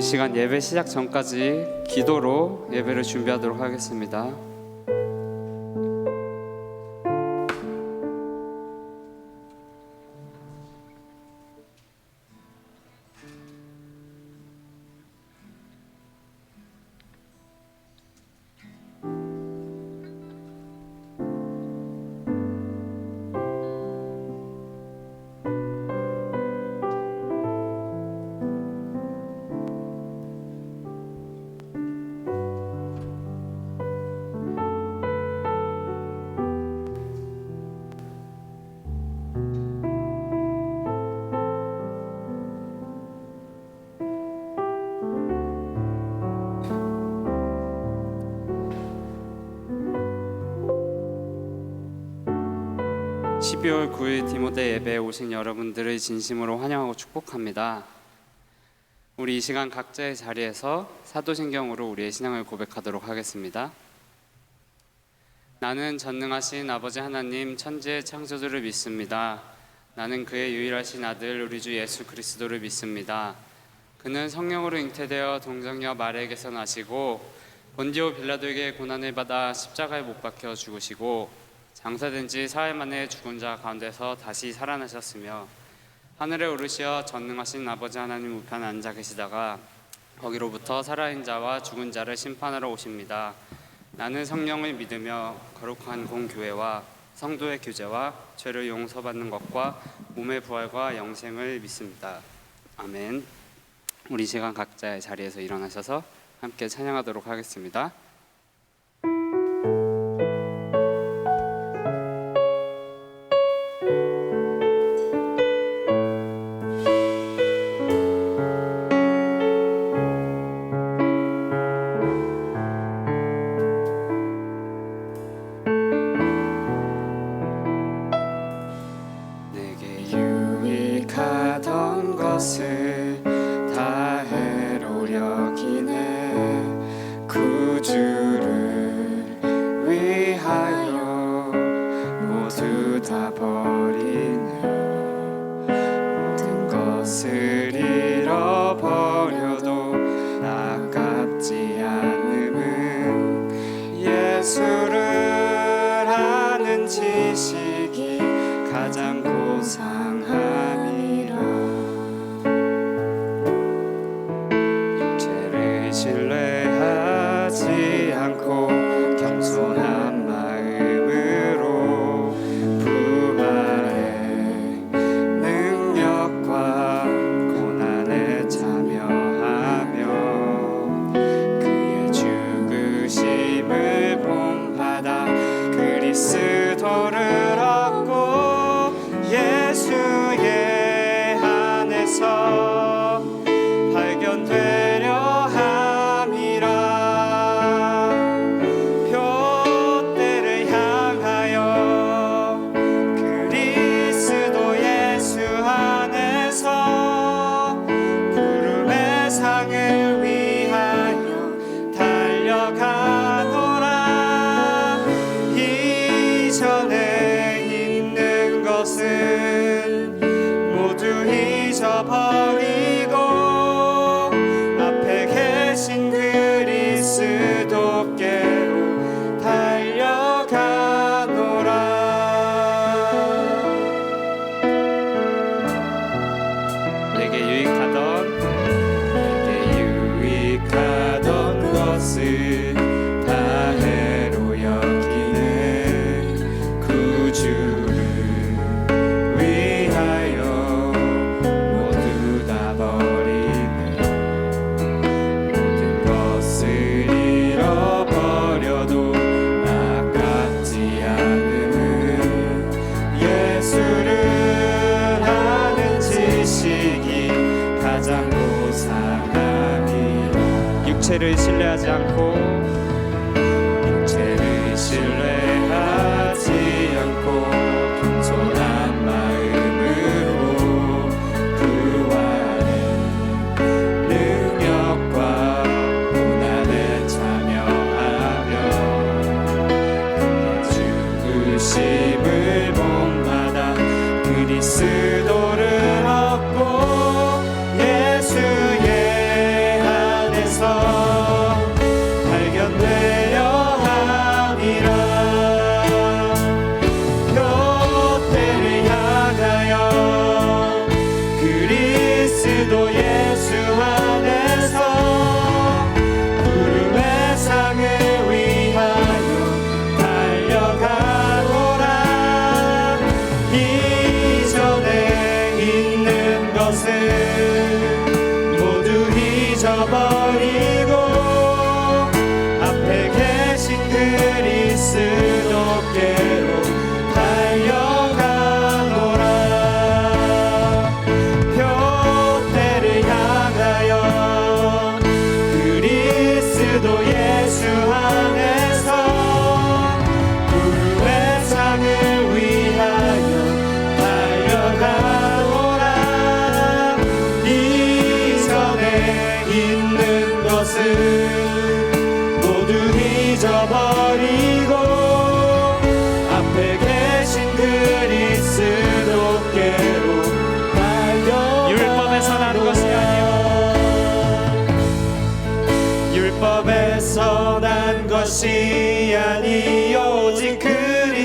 시간 예배 시작 전까지 기도로 예배를 준비하도록 하겠습니다. 12월 9일 디모데 예배에 오신 여러분들을 진심으로 환영하고 축복합니다. 우리 이 시간 각자의 자리에서 사도신경으로 우리의 신앙을 고백하도록 하겠습니다. 나는 전능하신 아버지 하나님 천지의 창조주를 믿습니다. 나는 그의 유일하신 아들 우리 주 예수 그리스도를 믿습니다. 그는 성령으로 잉태되어 동정녀 마리아에게서 나시고 본디오 빌라도에게 고난을 받아 십자가에 못 박혀 죽으시고 장사된 지 사흘 만에 죽은 자 가운데서 다시 살아나셨으며 하늘에 오르시어 전능하신 아버지 하나님 우편에 앉아 계시다가 거기로부터 살아있는 자와 죽은 자를 심판하러 오십니다. 나는 성령을 믿으며 거룩한 공교회와 성도의 교제와 죄를 용서받는 것과 몸의 부활과 영생을 믿습니다. 아멘. 우리 시간 각자의 자리에서 일어나셔서 함께 찬양하도록 하겠습니다. 것을 다 해로 여기네 구주를 위하여 모두 다 버리네 모든 것을 잃어버려도 아깝지 않음은 예수를 아는 지식이 가장 고상함이라 신뢰하지 않고 겸손한 마음으로 부활의 능력과 고난에 참여하며 그의 죽으심을 본받아 그리스도를 얻고 예수의 안에서 발견되려 버리고 앞에 계신 그리스도께로 달려가노라. 내게 유익하던 것을 다 해로 여기네 구주를 육체를 신뢰하지 않고 겸손한 마음으로 부활의 능력과 고난에 참여하며 그의 죽으심을 본받아 그리스도를 얻고 예수의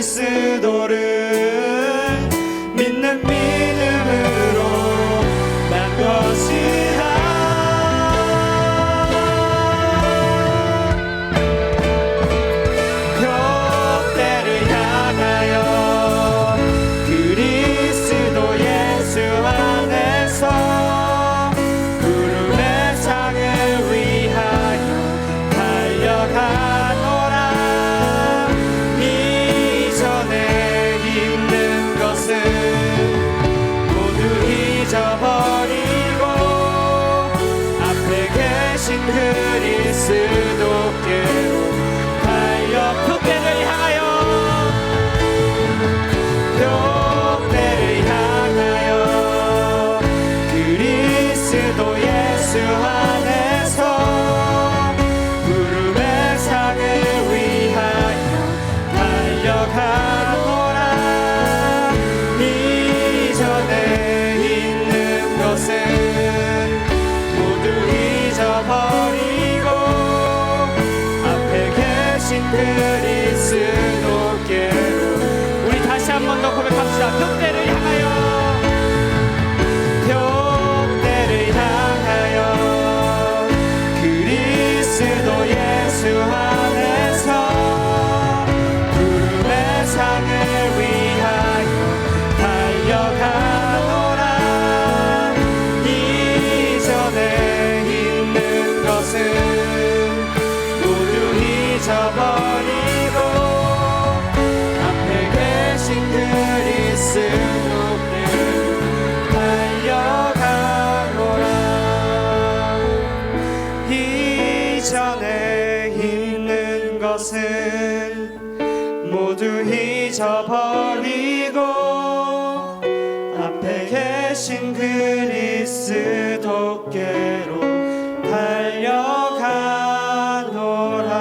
그리스도를 믿는 믿음으로 난 것이다. 표대를 향하여 그리스도 예수 안에서 구름의 상을 위하여 달려가노라. 이전에 있는 것은 모두 잊어버리고 앞에 계신 그리스도께로 달려 표대를 향하여 표대를 향하여 그리스도 예수 안에서 구름의 상을 위하여 달려가노라. 이전에 있는 것은 모두 잊어버리고 앞에 계신 그리스도께로 우리 다시 한 번 더 고백합시다. 표대를 향하여 표대를 향하여 그리스도 예수 안에서 구름의 상을 위하여 달려가노라. 이전에 있는 것은 모두 잊어버리고 앞에 계신 그리스도께로 달려가노라. 이전에 있는 것은 모두 잊어버리고 앞에 계신 그리스도께로 달려가노라.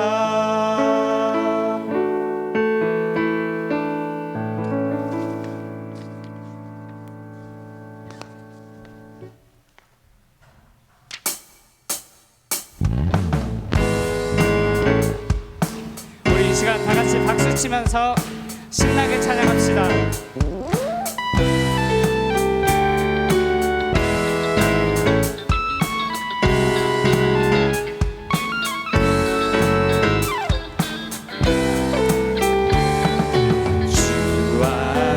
우리 이 시간 다 같이 박수 치면서 신나게 찬양합시다. 주와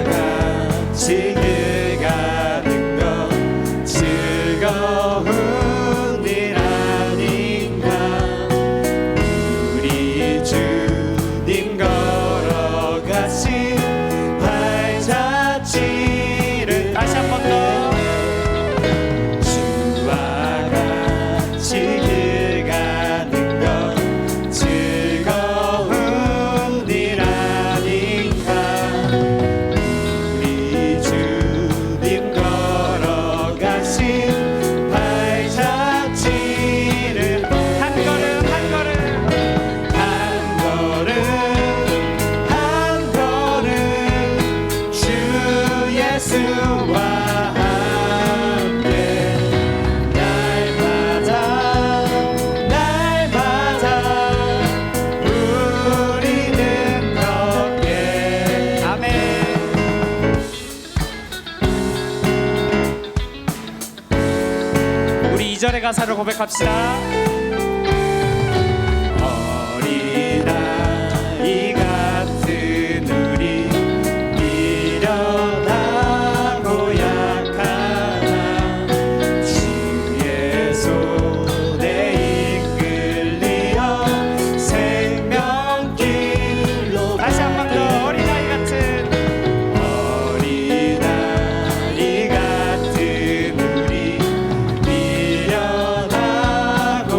같이 길 가는 것 즐거운 일 아닌가. 우리 주님 걸어가신 발자취를 다시 한 번 더. 주와 같이 길 가는 것 즐거운 일 아닌가. 우리 주님 걸어가신 발자취를 한 걸음 한 걸음 한 걸음 한 걸음 주 예수와 함께 날마다 날마다 우리는 걷게. 아멘. 우리 2절의 가사를 고백합시다. 어린아이 같은 우리 미련하고 약하나 주의 손에 이끌리어 생명길로 다시 한 번 더. 어린아이 같은 어린아이 같은 우리 미련하고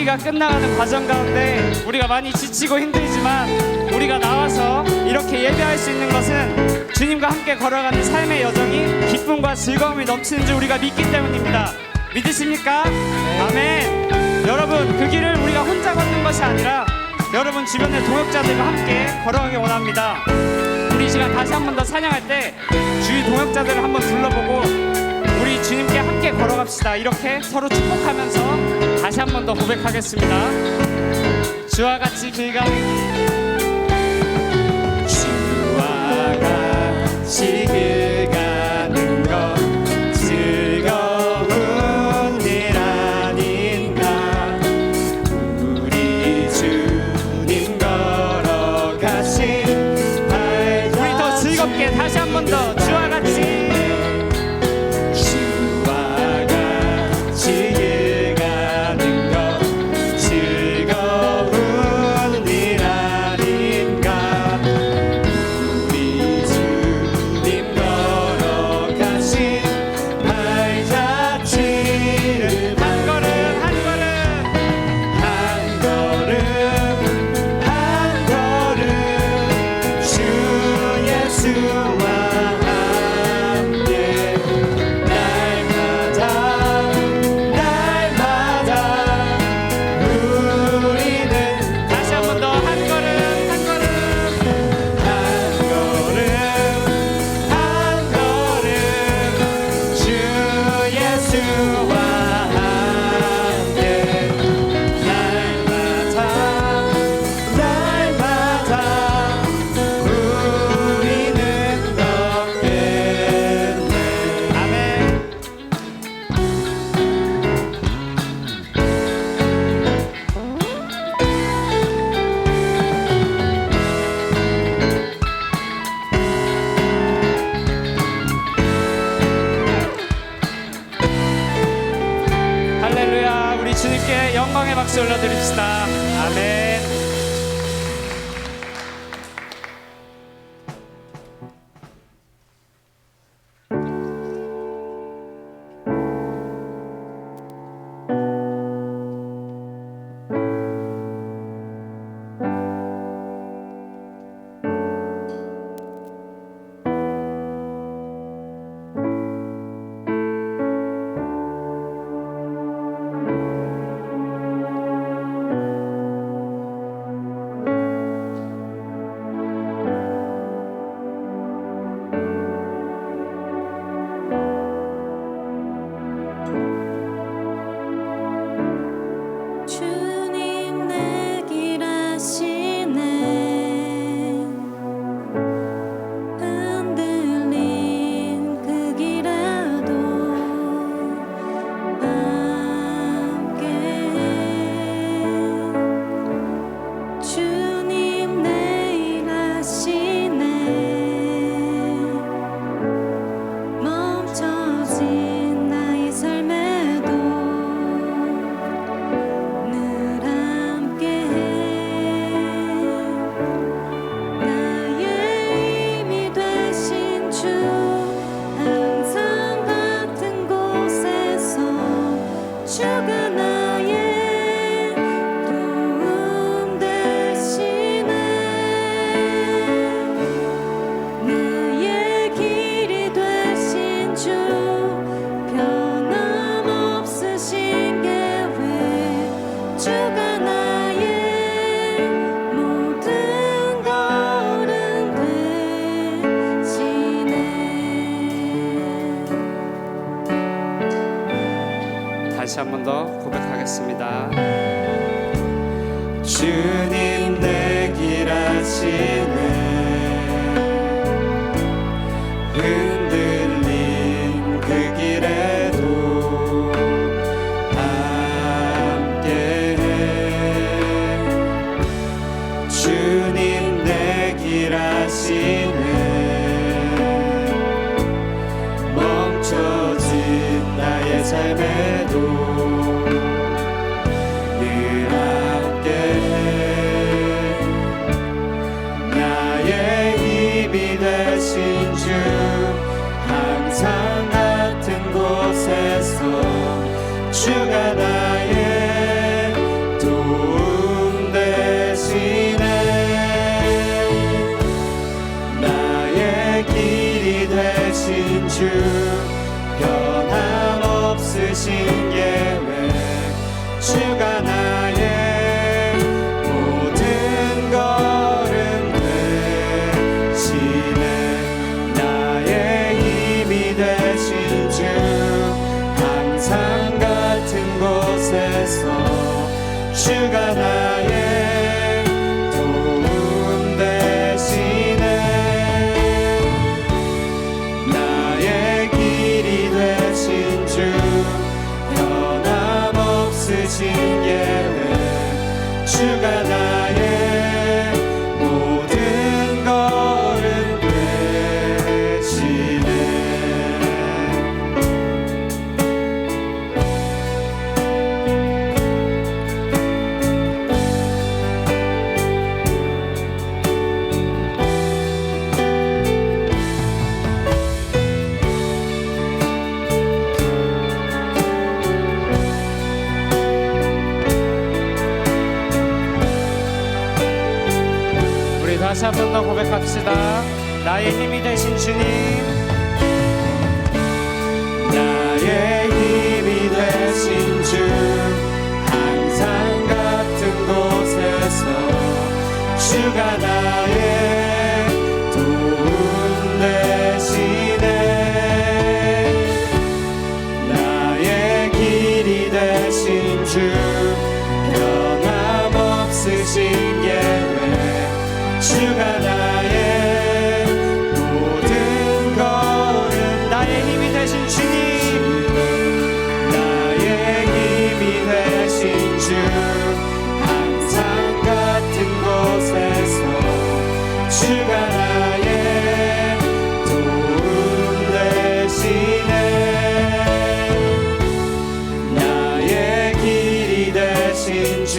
주기가 끝나가는 과정 가운데 우리가 많이 지치고 힘들지만 우리가 나와서 이렇게 예배할 수 있는 것은 주님과 함께 걸어가는 삶의 여정이 기쁨과 즐거움이 넘치는 줄 우리가 믿기 때문입니다. 믿으십니까? 아멘. 여러분, 그 길을 우리가 혼자 걷는 것이 아니라 여러분 주변의 동역자들과 함께 걸어가기 원합니다. 우리 이 시간 다시 한 번 더 찬양할 때 주위 동역자들을 한번 둘러보고 우리 주님께 함께 걸어갑시다. 이렇게 서로 축복하면서 다시 한 번 더 고백하겠습니다. 주와 같이 길 가는 주와 같이 길 가는 것 즐거운 일 아닌가. 우리 주님 걸어가신 발자취 우리 더 즐겁게 다시 한 번 더 주와 같이 주님께 영광의 박수 올려드립시다. 아멘. 다시 한 번 더 고백하겠습니다. 주님 내 길 아시네. 흔들린 그 길에도 함께해. 주님 내 길 아시네. 멈춰진 나의 삶에도 주가 나의 없으신 계획 주가 나의 모든 걸음 되시네 나의 힘이 되신 주 항상 같은 곳에서 주가 나의 도움 되시네 나의 길이 되신 주 변함없으신 계획 주가 나의 모든 걸음 되시네 우리 다시 한 번 더 고백합시다. 나의 힘이 되신 주님 나의 힘이 되신 주 항상 같은 곳에서 주가 나의 도움 되시네 나의 길이 되신 주 변함없으신 계획 주가 나의 모든 걸음 나의 힘이 되신 주님 나의 힘이 되신 주 항상 같은 곳에서 주가 나의 도움 되시네 나의 길이 되신 주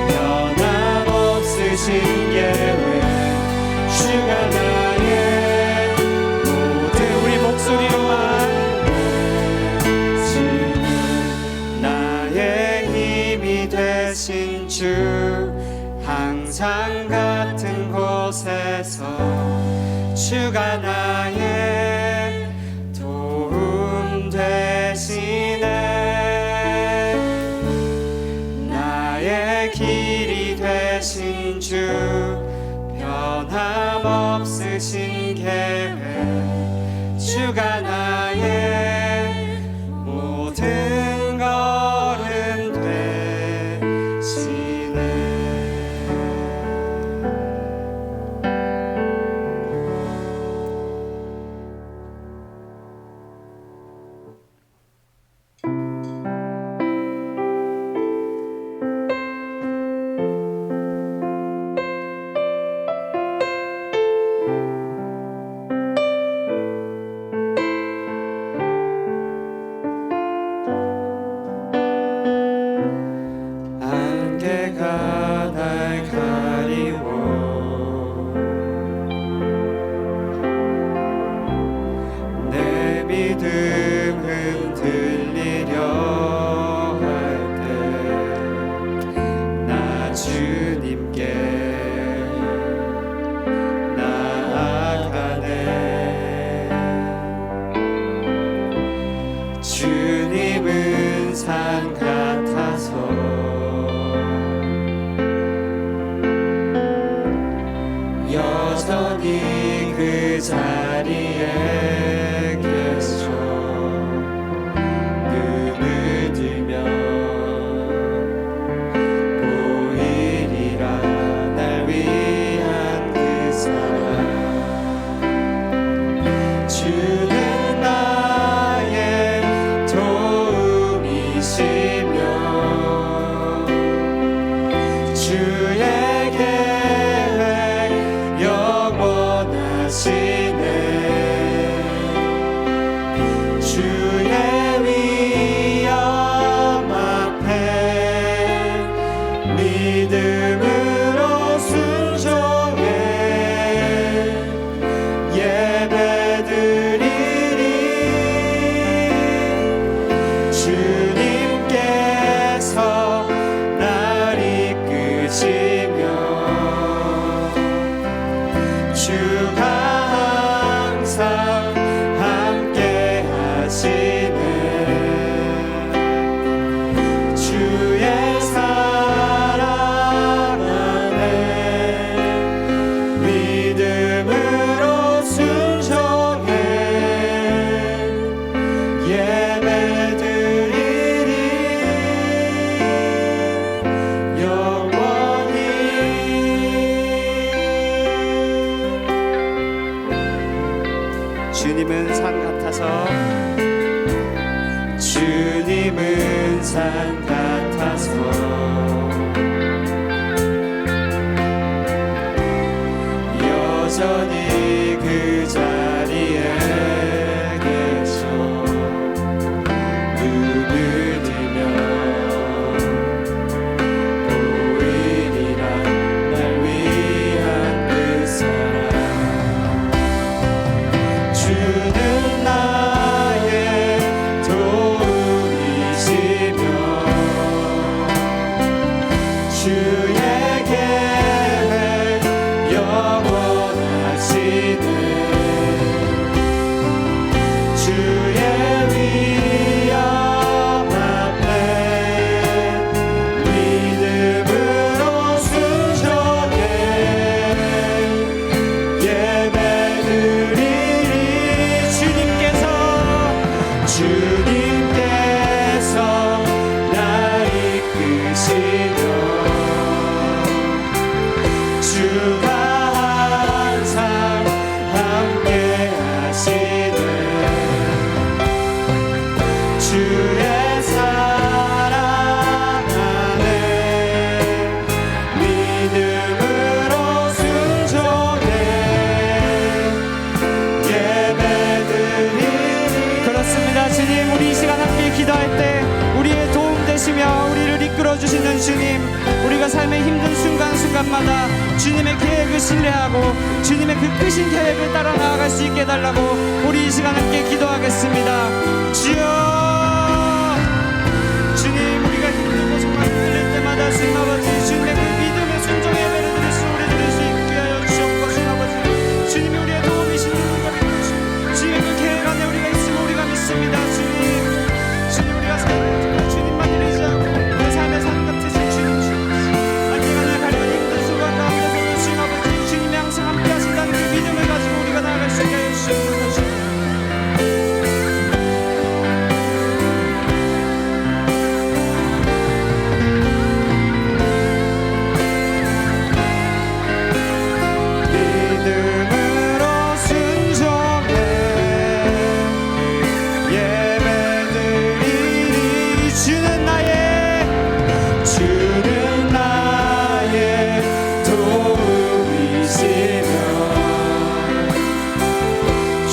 변함없으신 계획 주가 나의 모든 우리 목소리로만 나의 힘이 되신 주 항상 같은 곳에서 주가 나의 도움 되시네 나의 길이 되신 주 변함없으신 계획 주가 나의 모든 걸음 되시네 안개가 날 가리워 내 믿음 흔들리려 할 때 나 주님께 나아가네 주님은 산 같아서 여전히 그 자리에 계셔 눈을 들면 보이리라 날 위한 그 사랑 주는 나의 도움이시며 주님께서 주님은 산 같아서 여전히 그 자리에 계셔 눈을 들면 보이리라 날 위한 그 사랑 주는 나의 도움이시며 주의 계획 영원하시네 주의 위엄 앞에 믿음으로 순종해 예배드리리 주님께서 날 이끄시며 주가 항상 함께 하시네 주의 사랑 안에 믿음으로 순종해 예배드리리 그렇습니다. 주님, 우리 이 시간 함께 기도할 때 우리의 도움 되시며 우리를 이끌어 주시는 주님, 우리가 삶의 힘든 순간순간마다 주님의 계획을 신뢰하고 주님의 그 크신 계획을 따라 나아갈 수 있게 해달라고 우리 이 시간 함께 기도하겠습니다. 주여, 주님, 우리가 힘들고 정말 흔들릴 때마다 주님 아버지 주님의 그 믿음의 순종의 예배를 드릴 수 우리들을 수 있게 하여 주시옵고 주님 아버지 주님이 우리의 도움이신 것 믿으시고 주님의 그 계획 안에 우리가 있음을 우리가 믿습니다. 주님 우리가 삶을 주님만 의지하고 내 삶의 삶 같으신 주님 안개가 날 가려는 힘든 순간 가운데서도 주님 아버지 주님이 항상 함께 하신다는 그 믿음을 가지고 우리가 나아갈 수 있게 하여 주시옵소서. 믿음으로 순종해 예배드리리 주는 나의 도움이시며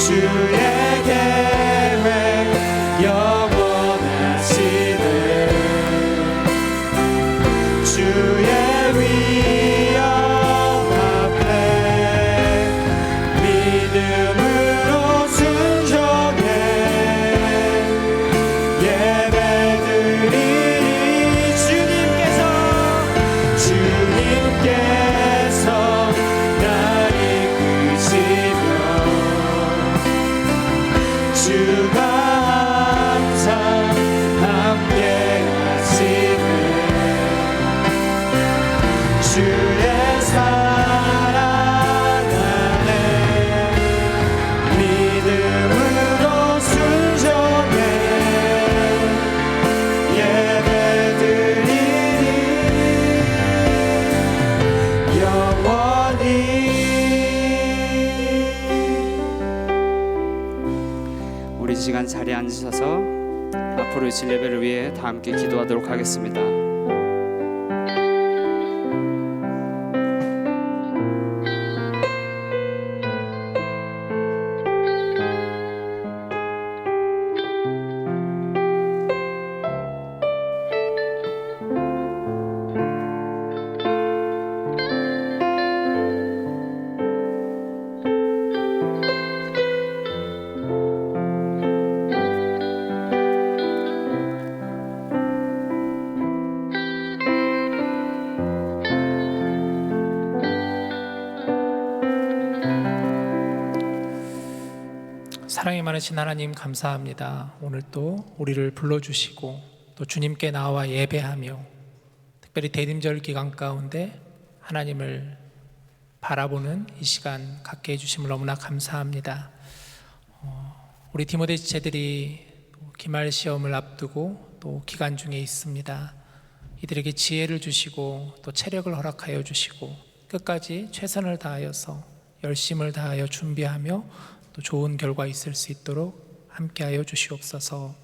주의 계획 영원하시네 주의 위엄 앞에 믿음으로 순종해 예배드리리 주님께서 날 이끄시며 주가 항상 함께 하시네 주의 사랑 안에 믿음으로 순종해 예배드리리 영원히. 우리 시간 자리에 앉으셔서 앞으로 질 예배를 위해 다 함께 기도하도록 하겠습니다. 사랑이 많으신 하나님 감사합니다. 오늘 또 우리를 불러주시고 또 주님께 나와 예배하며 특별히 대림절 기간 가운데 하나님을 바라보는 이 시간 갖게 해주심을 너무나 감사합니다. 우리 디모데 지체들이 기말 시험을 앞두고 또 기간 중에 있습니다. 이들에게 지혜를 주시고 또 체력을 허락하여 주시고 끝까지 최선을 다하여서 열심을 다하여 준비하며 또 좋은 결과 있을 수 있도록 함께하여 주시옵소서.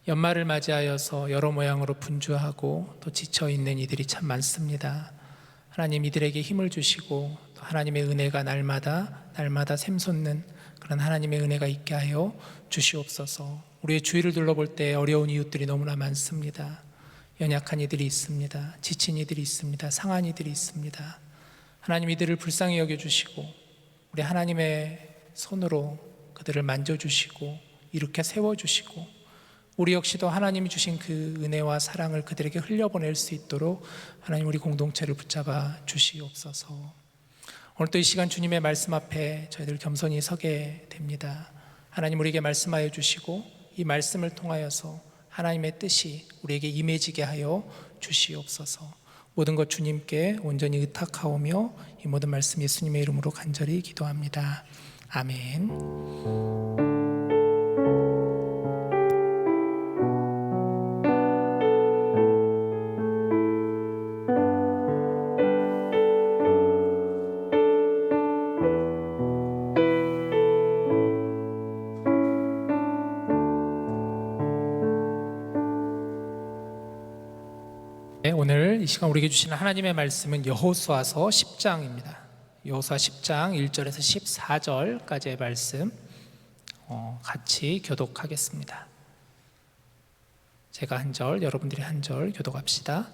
연말을 맞이하여서 여러 모양으로 분주하고 또 지쳐있는 이들이 참 많습니다. 하나님, 이들에게 힘을 주시고 또 하나님의 은혜가 날마다 샘솟는 그런 하나님의 은혜가 있게 하여 주시옵소서. 우리의 주위를 둘러볼 때 어려운 이웃들이 너무나 많습니다. 연약한 이들이 있습니다. 지친 이들이 있습니다. 상한 이들이 있습니다. 하나님, 이들을 불쌍히 여겨주시고 우리 하나님의 손으로 그들을 만져주시고 일으켜 세워주시고 우리 역시도 하나님이 주신 그 은혜와 사랑을 그들에게 흘려보낼 수 있도록 하나님, 우리 공동체를 붙잡아 주시옵소서. 오늘 또 이 시간 주님의 말씀 앞에 저희들 겸손히 서게 됩니다. 하나님, 우리에게 말씀하여 주시고 이 말씀을 통하여서 하나님의 뜻이 우리에게 임해지게 하여 주시옵소서. 모든 것 주님께 온전히 의탁하오며 이 모든 말씀 예수님의 이름으로 간절히 기도합니다. 아멘. 오늘 이 시간 우리에게 주시는 하나님의 말씀은 여호수아서 10장입니다. 여호수아 10장 1절에서 14절까지의 말씀 같이 교독하겠습니다. 제가 한 절, 여러분들이 한 절 교독합시다.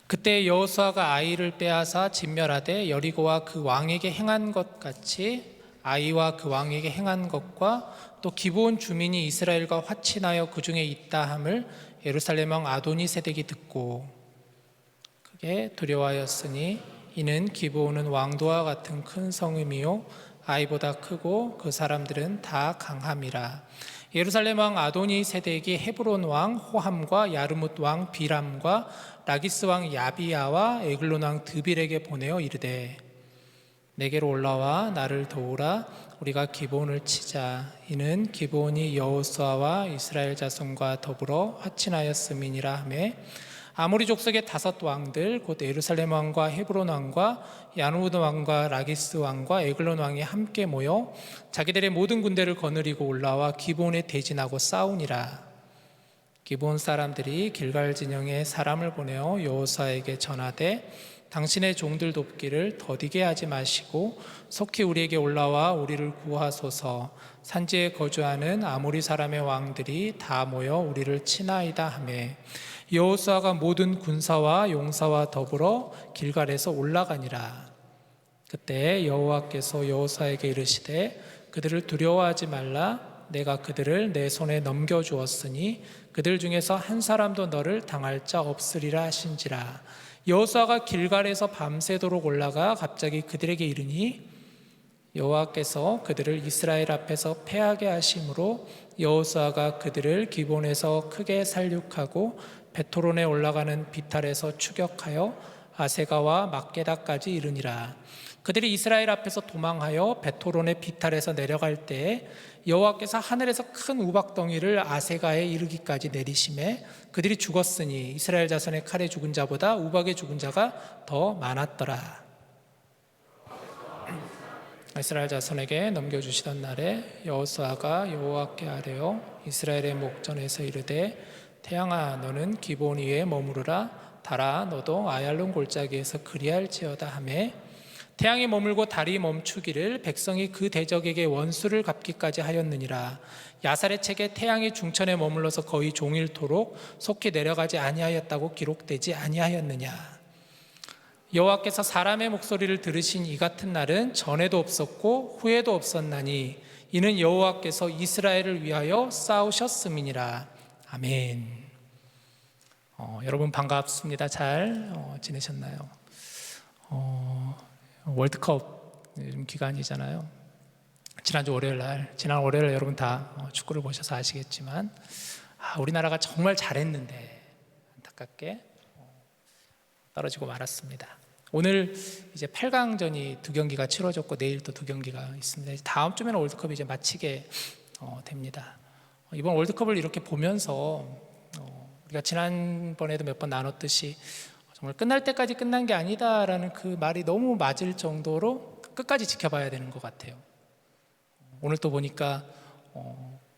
그때 여호수아가 아이를 빼앗아 진멸하되 여리고와 그 왕에게 행한 것 같이 아이와 그 왕에게 행한 것과 또 기브온 주민이 이스라엘과 화친하여 그 중에 있다 함을 예루살렘 왕 아도니세덱이 듣고 크게 두려워하였으니 이는 기브온은 왕도와 같은 큰 성임이요 아이보다 크고 그 사람들은 다 강함이라. 예루살렘 왕 아도니세덱이 헤브론 왕 호함과 야르뭇 왕 비람과 라기스 왕 야비야와 에글론 왕 드빌에게 보내어 이르되 내게로 올라와 나를 도우라. 우리가 기브온을 치자. 이는 기브온이 여호수아와 이스라엘 자손과 더불어 화친하였음이니라 하매 아모리 족속의 5 왕들 곧 예루살렘 왕과 헤브론 왕과 야누드 왕과 라기스 왕과 에글론 왕이 함께 모여 자기들의 모든 군대를 거느리고 올라와 기브온에 대진하고 싸우니라. 기브온 사람들이 길갈 진영에 사람을 보내어 여호수아에게 전하되 당신의 종들 돕기를 더디게 하지 마시고 속히 우리에게 올라와 우리를 구하소서. 산지에 거주하는 아모리 사람의 왕들이 다 모여 우리를 치나이다 하매 여호수아가 모든 군사와 용사와 더불어 길갈에서 올라가니라. 그때 여호와께서 여호수아에게 이르시되 그들을 두려워하지 말라. 내가 그들을 내 손에 넘겨주었으니 그들 중에서 한 사람도 너를 당할 자 없으리라 하신지라. 여호수아가 길갈에서 밤새도록 올라가 갑자기 그들에게 이르니 여호와께서 그들을 이스라엘 앞에서 패하게 하심으로 여호수아가 그들을 기본에서 크게 살육하고 베토론에 올라가는 비탈에서 추격하여 아세가와 막게다까지 이르니라. 그들이 이스라엘 앞에서 도망하여 베토론의 비탈에서 내려갈 때에 여호와께서 하늘에서 큰 우박덩이를 아세가에 이르기까지 내리심에 그들이 죽었으니 이스라엘 자손의 칼에 죽은 자보다 우박에 죽은 자가 더 많았더라. 이스라엘 자손에게 넘겨주시던 날에 여호수아가 여호와께 아뢰어 이스라엘의 목전에서 이르되 태양아 너는 기브온 위에 머무르라. 달아 너도 아얄론 골짜기에서 그리할지어다 하매 태양이 머물고 달이 멈추기를 백성이 그 대적에게 원수를 갚기까지 하였느니라. 야살의 책에 태양이 중천에 머물러서 거의 종일토록 속히 내려가지 아니하였다고 기록되지 아니하였느냐. 여호와께서 사람의 목소리를 들으신 이 같은 날은 전에도 없었고 후에도 없었나니 이는 여호와께서 이스라엘을 위하여 싸우셨음이니라. 아멘. 여러분 반갑습니다. 잘 지내셨나요? 월드컵 기간이잖아요. 지난 월요일 여러분 다 축구를 보셔서 아시겠지만 우리나라가 정말 잘했는데 안타깝게 떨어지고 말았습니다. 오늘 이제 8강전이 2경기가 치러졌고 내일 또 2경기가 있습니다. 다음 주면 월드컵이 이제 마치게 됩니다. 이번 월드컵을 이렇게 보면서 우리가 지난번에도 몇 번 나눴듯이 정말 끝날 때까지 끝난 게 아니다라는 그 말이 너무 맞을 정도로 끝까지 지켜봐야 되는 것 같아요. 오늘 또 보니까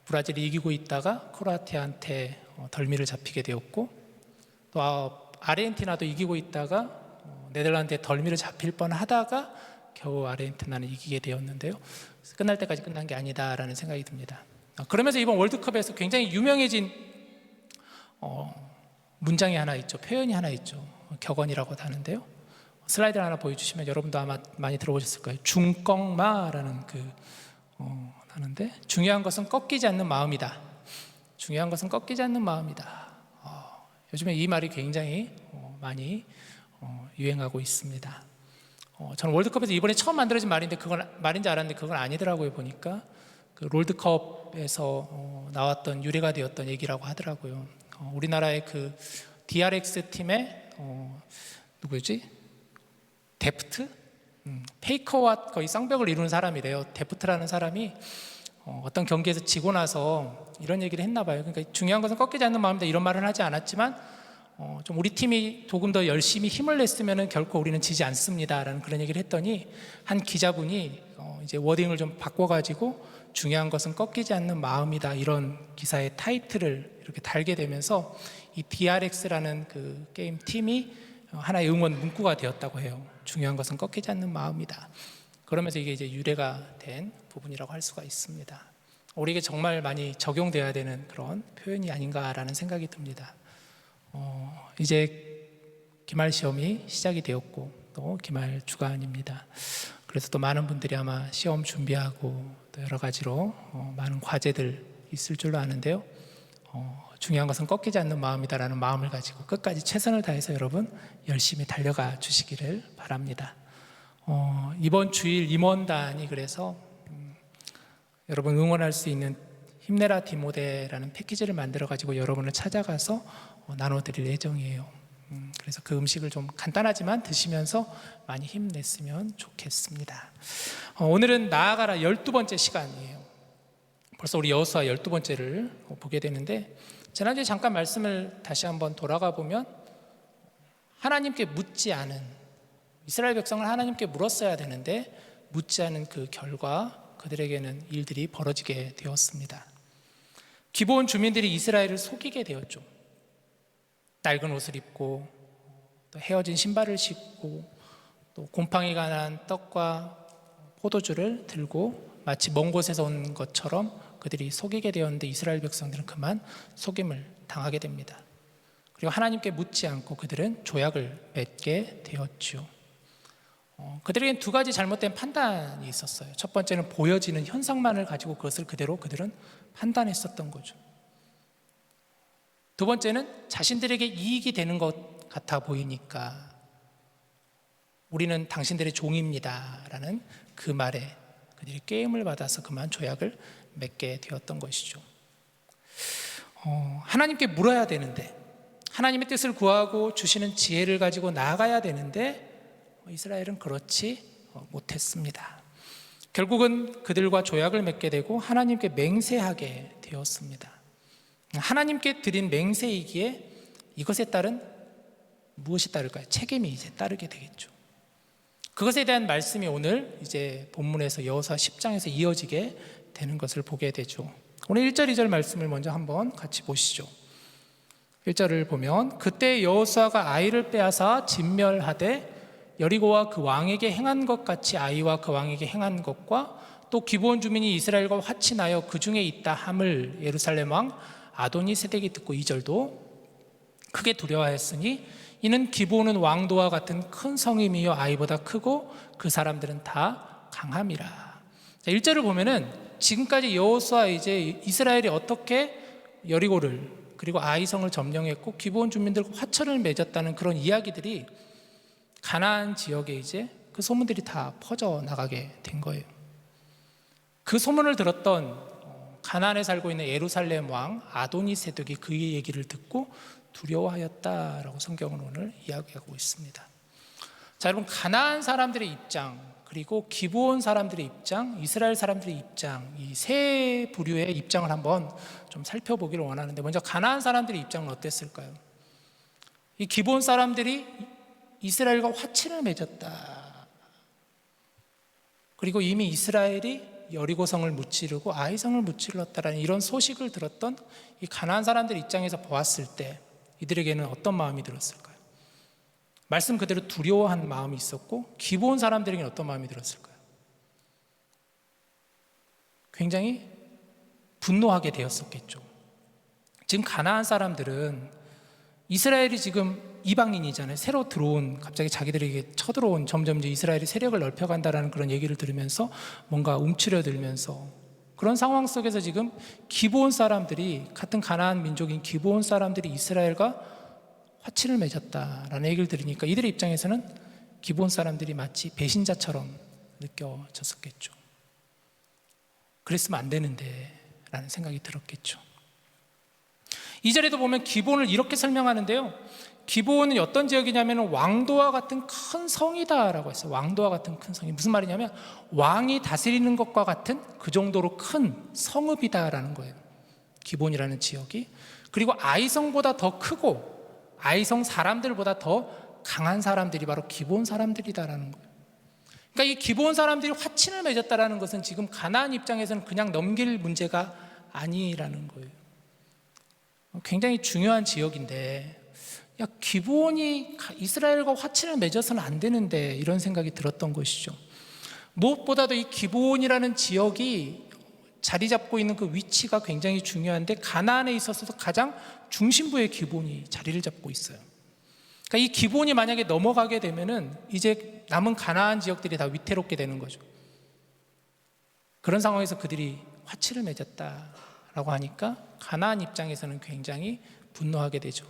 브라질이 이기고 있다가 크로아티아한테 덜미를 잡히게 되었고, 또 아르헨티나도 이기고 있다가 네덜란드에 덜미를 잡힐 뻔하다가 겨우 아르헨티나는 이기게 되었는데요. 끝날 때까지 끝난 게 아니다라는 생각이 듭니다. 그러면서 이번 월드컵에서 굉장히 유명해진 문장이 하나 있죠. 표현이 하나 있죠. 격언이라고 하는데요. 슬라이드를 하나 보여주시면 여러분도 아마 많이 들어보셨을 거예요. 중꺾마라는 하는데, 중요한 것은 꺾이지 않는 마음이다. 중요한 것은 꺾이지 않는 마음이다. 요즘에 이 말이 굉장히 많이 유행하고 있습니다. 저는 월드컵에서 이번에 처음 만들어진 말인데 그건 말인지 알았는데 그건 아니더라고요. 보니까 그 롤드컵에서 나왔던 유래가 되었던 얘기라고 하더라고요. 우리나라의 그 DRX 팀의 누구지? 데프트? 페이커와 거의 쌍벽을 이루는 사람이래요. 데프트라는 사람이 어떤 경기에서 지고 나서 이런 얘기를 했나 봐요. 그러니까 중요한 것은 꺾이지 않는 마음이다, 이런 말은 하지 않았지만 좀 우리 팀이 조금 더 열심히 힘을 냈으면 결코 우리는 지지 않습니다라는 그런 얘기를 했더니, 한 기자분이 이제 워딩을 좀 바꿔가지고 중요한 것은 꺾이지 않는 마음이다, 이런 기사의 타이틀을 이렇게 달게 되면서 이 DRX라는 그 게임 팀이 하나의 응원 문구가 되었다고 해요. 중요한 것은 꺾이지 않는 마음이다. 그러면서 이게 이제 유래가 된 부분이라고 할 수가 있습니다. 우리에게 정말 많이 적용돼야 되는 그런 표현이 아닌가라는 생각이 듭니다. 이제 기말 시험이 시작이 되었고 또 기말 주간입니다. 그래서 또 많은 분들이 아마 시험 준비하고 또 여러 가지로 많은 과제들 있을 줄로 아는데요. 중요한 것은 꺾이지 않는 마음이다라는 마음을 가지고 끝까지 최선을 다해서 여러분 열심히 달려가 주시기를 바랍니다. 이번 주일 임원단이 그래서 여러분 응원할 수 있는 힘내라 디모데라는 패키지를 만들어 가지고 여러분을 찾아가서 나눠드릴 예정이에요. 그래서 그 음식을 좀 간단하지만 드시면서 많이 힘냈으면 좋겠습니다. 오늘은 나아가라 12번째 시간이에요. 벌써 우리 여호수아 12번째를 보게 되는데, 지난주에 잠깐 말씀을 다시 한번 돌아가 보면 하나님께 묻지 않은, 이스라엘 백성을 하나님께 물었어야 되는데 묻지 않은 그 결과 그들에게는 일들이 벌어지게 되었습니다. 기브온 주민들이 이스라엘을 속이게 되었죠. 낡은 옷을 입고 또 헤어진 신발을 신고 또 곰팡이가 난 떡과 포도주를 들고 마치 먼 곳에서 온 것처럼 그들이 속이게 되었는데, 이스라엘 백성들은 그만 속임을 당하게 됩니다. 그리고 하나님께 묻지 않고 그들은 조약을 맺게 되었죠. 그들에겐 두 가지 잘못된 판단이 있었어요. 첫 번째는 보여지는 현상만을 가지고 그것을 그대로 그들은 판단했었던 거죠. 두 번째는 자신들에게 이익이 되는 것 같아 보이니까 우리는 당신들의 종입니다 라는 그 말에 그들이 게임을 받아서 그만 조약을 맺게 되었던 것이죠. 하나님께 물어야 되는데, 하나님의 뜻을 구하고 주시는 지혜를 가지고 나아가야 되는데 이스라엘은 그렇지 못했습니다. 결국은 그들과 조약을 맺게 되고 하나님께 맹세하게 되었습니다. 하나님께 드린 맹세이기에 이것에 따른 무엇이 따를까요? 책임이 이제 따르게 되겠죠. 그것에 대한 말씀이 오늘 이제 본문에서 여호수아 10장에서 이어지게 되는 것을 보게 되죠. 오늘 1절 2절 말씀을 먼저 한번 같이 보시죠. 1절을 보면, 그때 여호수아가 아이를 빼앗아 진멸하되 여리고와 그 왕에게 행한 것 같이 아이와 그 왕에게 행한 것과 또 기브온 주민이 이스라엘과 화친하여 그 중에 있다 함을 예루살렘 왕 아도니세덱이 듣고 2절도 크게 두려워하였으니 이는 기브온은 왕도와 같은 큰 성임이요 아이보다 크고 그 사람들은 다 강함이라. 1절을 보면은 지금까지 여호수아 이제 이스라엘이 어떻게 여리고를 그리고 아이성을 점령했고 기브온 주민들과 화처를 맺었다는 그런 이야기들이 가나안 지역에 이제 그 소문들이 다 퍼져 나가게 된 거예요. 그 소문을 들었던 가나안에 살고 있는 예루살렘 왕 아도니세덱이 그 얘기를 듣고 두려워하였다라고 성경은 오늘 이야기하고 있습니다. 자, 여러분, 가나안 사람들의 입장, 그리고 기브온 사람들의 입장, 이스라엘 사람들의 입장, 이 세 부류의 입장을 한번 좀 살펴보기를 원하는데, 먼저 가나안 사람들의 입장은 어땠을까요? 이 기브온 사람들이 이스라엘과 화친을 맺었다. 그리고 이미 이스라엘이 여리고성을 무찌르고 아이성을 무찔렀다라는 이런 소식을 들었던 이 가나안 사람들 입장에서 보았을 때 이들에게는 어떤 마음이 들었을까요? 말씀 그대로 두려워한 마음이 있었고 기브온 사람들에게는 어떤 마음이 들었을까요? 굉장히 분노하게 되었었겠죠. 지금 가나안 사람들은 이스라엘이 지금 이방인이잖아요. 새로 들어온, 갑자기 자기들에게 쳐들어온, 점점 이제 이스라엘이 세력을 넓혀간다라는 그런 얘기를 들으면서 뭔가 움츠려들면서 그런 상황 속에서 지금 기브온 사람들이, 같은 가나안 민족인 기브온 사람들이 이스라엘과 화친을 맺었다라는 얘기를 들으니까 이들의 입장에서는 기브온 사람들이 마치 배신자처럼 느껴졌었겠죠. 그랬으면 안 되는데 라는 생각이 들었겠죠. 2절에도 보면 기브온을 이렇게 설명하는데요, 기브온은 어떤 지역이냐면 왕도와 같은 큰 성이다라고 했어요. 왕도와 같은 큰 성이 무슨 말이냐면 왕이 다스리는 것과 같은 그 정도로 큰 성읍이다라는 거예요, 기브온이라는 지역이. 그리고 아이성보다 더 크고 아이성 사람들보다 더 강한 사람들이 바로 기브온 사람들이다라는 거예요. 그러니까 이 기브온 사람들이 화친을 맺었다라는 것은 지금 가나안 입장에서는 그냥 넘길 문제가 아니라는 거예요. 굉장히 중요한 지역인데, 야, 기브온이 이스라엘과 화친을 맺어서는 안 되는데, 이런 생각이 들었던 것이죠. 무엇보다도 이 기브온이라는 지역이 자리 잡고 있는 그 위치가 굉장히 중요한데, 가나안에 있어서도 가장 중심부에 기브온이 자리를 잡고 있어요. 그러니까 이 기브온이 만약에 넘어가게 되면은 이제 남은 가나안 지역들이 다 위태롭게 되는 거죠. 그런 상황에서 그들이 화친을 맺었다라고 하니까 가나안 입장에서는 굉장히 분노하게 되죠.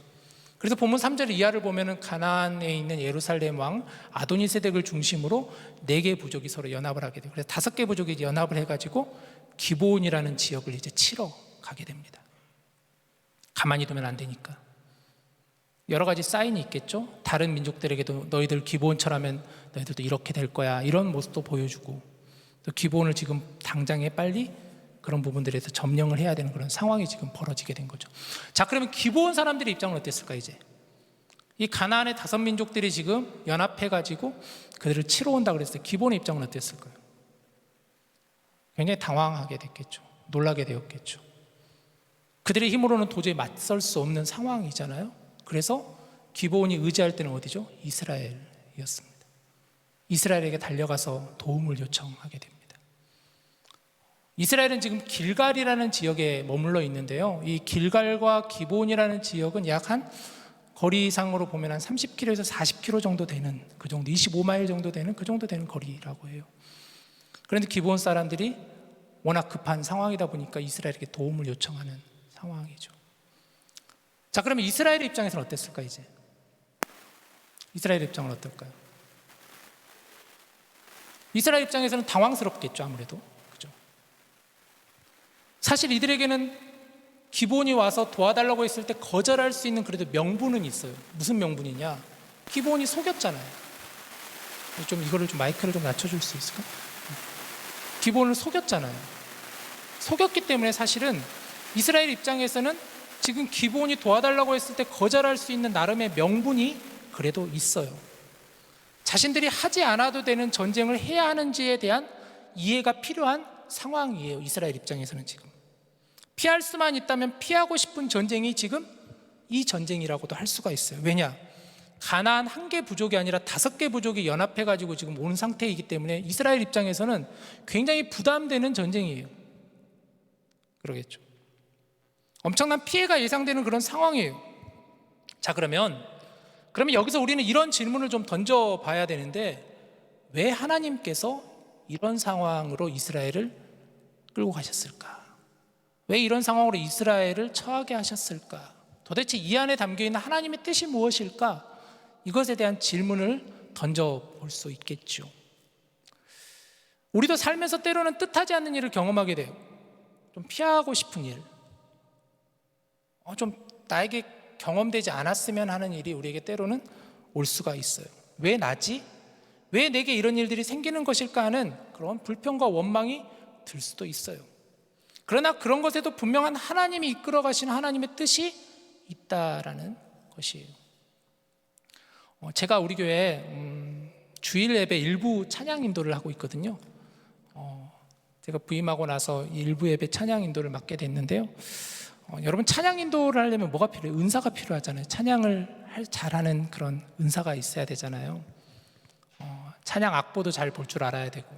그래서 본문 3절 이하를 보면은 가나안에 있는 예루살렘 왕 아도니세덱을 중심으로 4개 부족이 서로 연합을 하게 돼요. 그래서 5개 부족이 연합을 해가지고 기브온이라는 지역을 이제 치러 가게 됩니다. 가만히 두면 안 되니까. 여러 가지 사인이 있겠죠. 다른 민족들에게도 너희들 기브온처럼 너희들도 이렇게 될 거야, 이런 모습도 보여주고, 또 기브온을 지금 당장에 빨리 그런 부분들에서 점령을 해야 되는 그런 상황이 지금 벌어지게 된 거죠. 자, 그러면 기브온 사람들의 입장은 어땠을까? 이제 이 가나안의 5민족들이 지금 연합해가지고 그들을 치러 온다 그랬을 때 기브온의 입장은 어땠을까요? 굉장히 당황하게 됐겠죠. 놀라게 되었겠죠. 그들의 힘으로는 도저히 맞설 수 없는 상황이잖아요. 그래서 기브온이 의지할 때는 어디죠? 이스라엘이었습니다. 이스라엘에게 달려가서 도움을 요청하게 됩니다. 이스라엘은 지금 길갈이라는 지역에 머물러 있는데요, 이 길갈과 기브온이라는 지역은 약 한 거리상으로 보면 한 30km에서 40km 정도 되는, 그 정도 25마일 정도 되는 그 정도 되는 거리라고 해요. 그런데 기브온 사람들이 워낙 급한 상황이다 보니까 이스라엘에게 도움을 요청하는 상황이죠. 자, 그러면 이스라엘의 입장에서는 어땠을까? 이제 이스라엘의 입장은 어떨까요? 이스라엘 입장에서는 당황스럽겠죠. 아무래도 그죠? 사실 이들에게는 기브온이 와서 도와달라고 했을 때 거절할 수 있는 그래도 명분은 있어요. 무슨 명분이냐? 기브온이 속였잖아요. 좀 이거를 좀 마이크를 좀 낮춰줄 수 있을까? 기브온을 속였잖아요. 속였기 때문에 사실은 이스라엘 입장에서는 지금 기브온이 도와달라고 했을 때 거절할 수 있는 나름의 명분이 그래도 있어요. 자신들이 하지 않아도 되는 전쟁을 해야 하는지에 대한 이해가 필요한 상황이에요. 이스라엘 입장에서는 지금 피할 수만 있다면 피하고 싶은 전쟁이 지금 이 전쟁이라고도 할 수가 있어요. 왜냐? 가나안 1개 부족이 아니라 5개 부족이 연합해가지고 지금 온 상태이기 때문에 이스라엘 입장에서는 굉장히 부담되는 전쟁이에요. 그러겠죠. 엄청난 피해가 예상되는 그런 상황이에요. 자, 그러면 여기서 우리는 이런 질문을 좀 던져봐야 되는데, 왜 하나님께서 이런 상황으로 이스라엘을 끌고 가셨을까? 왜 이런 상황으로 이스라엘을 처하게 하셨을까? 도대체 이 안에 담겨있는 하나님의 뜻이 무엇일까? 이것에 대한 질문을 던져볼 수 있겠죠. 우리도 살면서 때로는 뜻하지 않는 일을 경험하게 돼요. 좀 피하고 싶은 일, 좀 나에게 경험되지 않았으면 하는 일이 우리에게 때로는 올 수가 있어요. 왜 나지? 왜 내게 이런 일들이 생기는 것일까 하는 그런 불평과 원망이 들 수도 있어요. 그러나 그런 것에도 분명한 하나님이 이끌어 가시는 하나님의 뜻이 있다라는 것이에요. 제가 우리 교회 주일 예배 일부 찬양 인도를 하고 있거든요. 제가 부임하고 나서 일부 예배 찬양 인도를 맡게 됐는데요. 여러분, 찬양 인도를 하려면 뭐가 필요해요? 은사가 필요하잖아요. 찬양을 잘하는 그런 은사가 있어야 되잖아요. 찬양 악보도 잘 볼 줄 알아야 되고,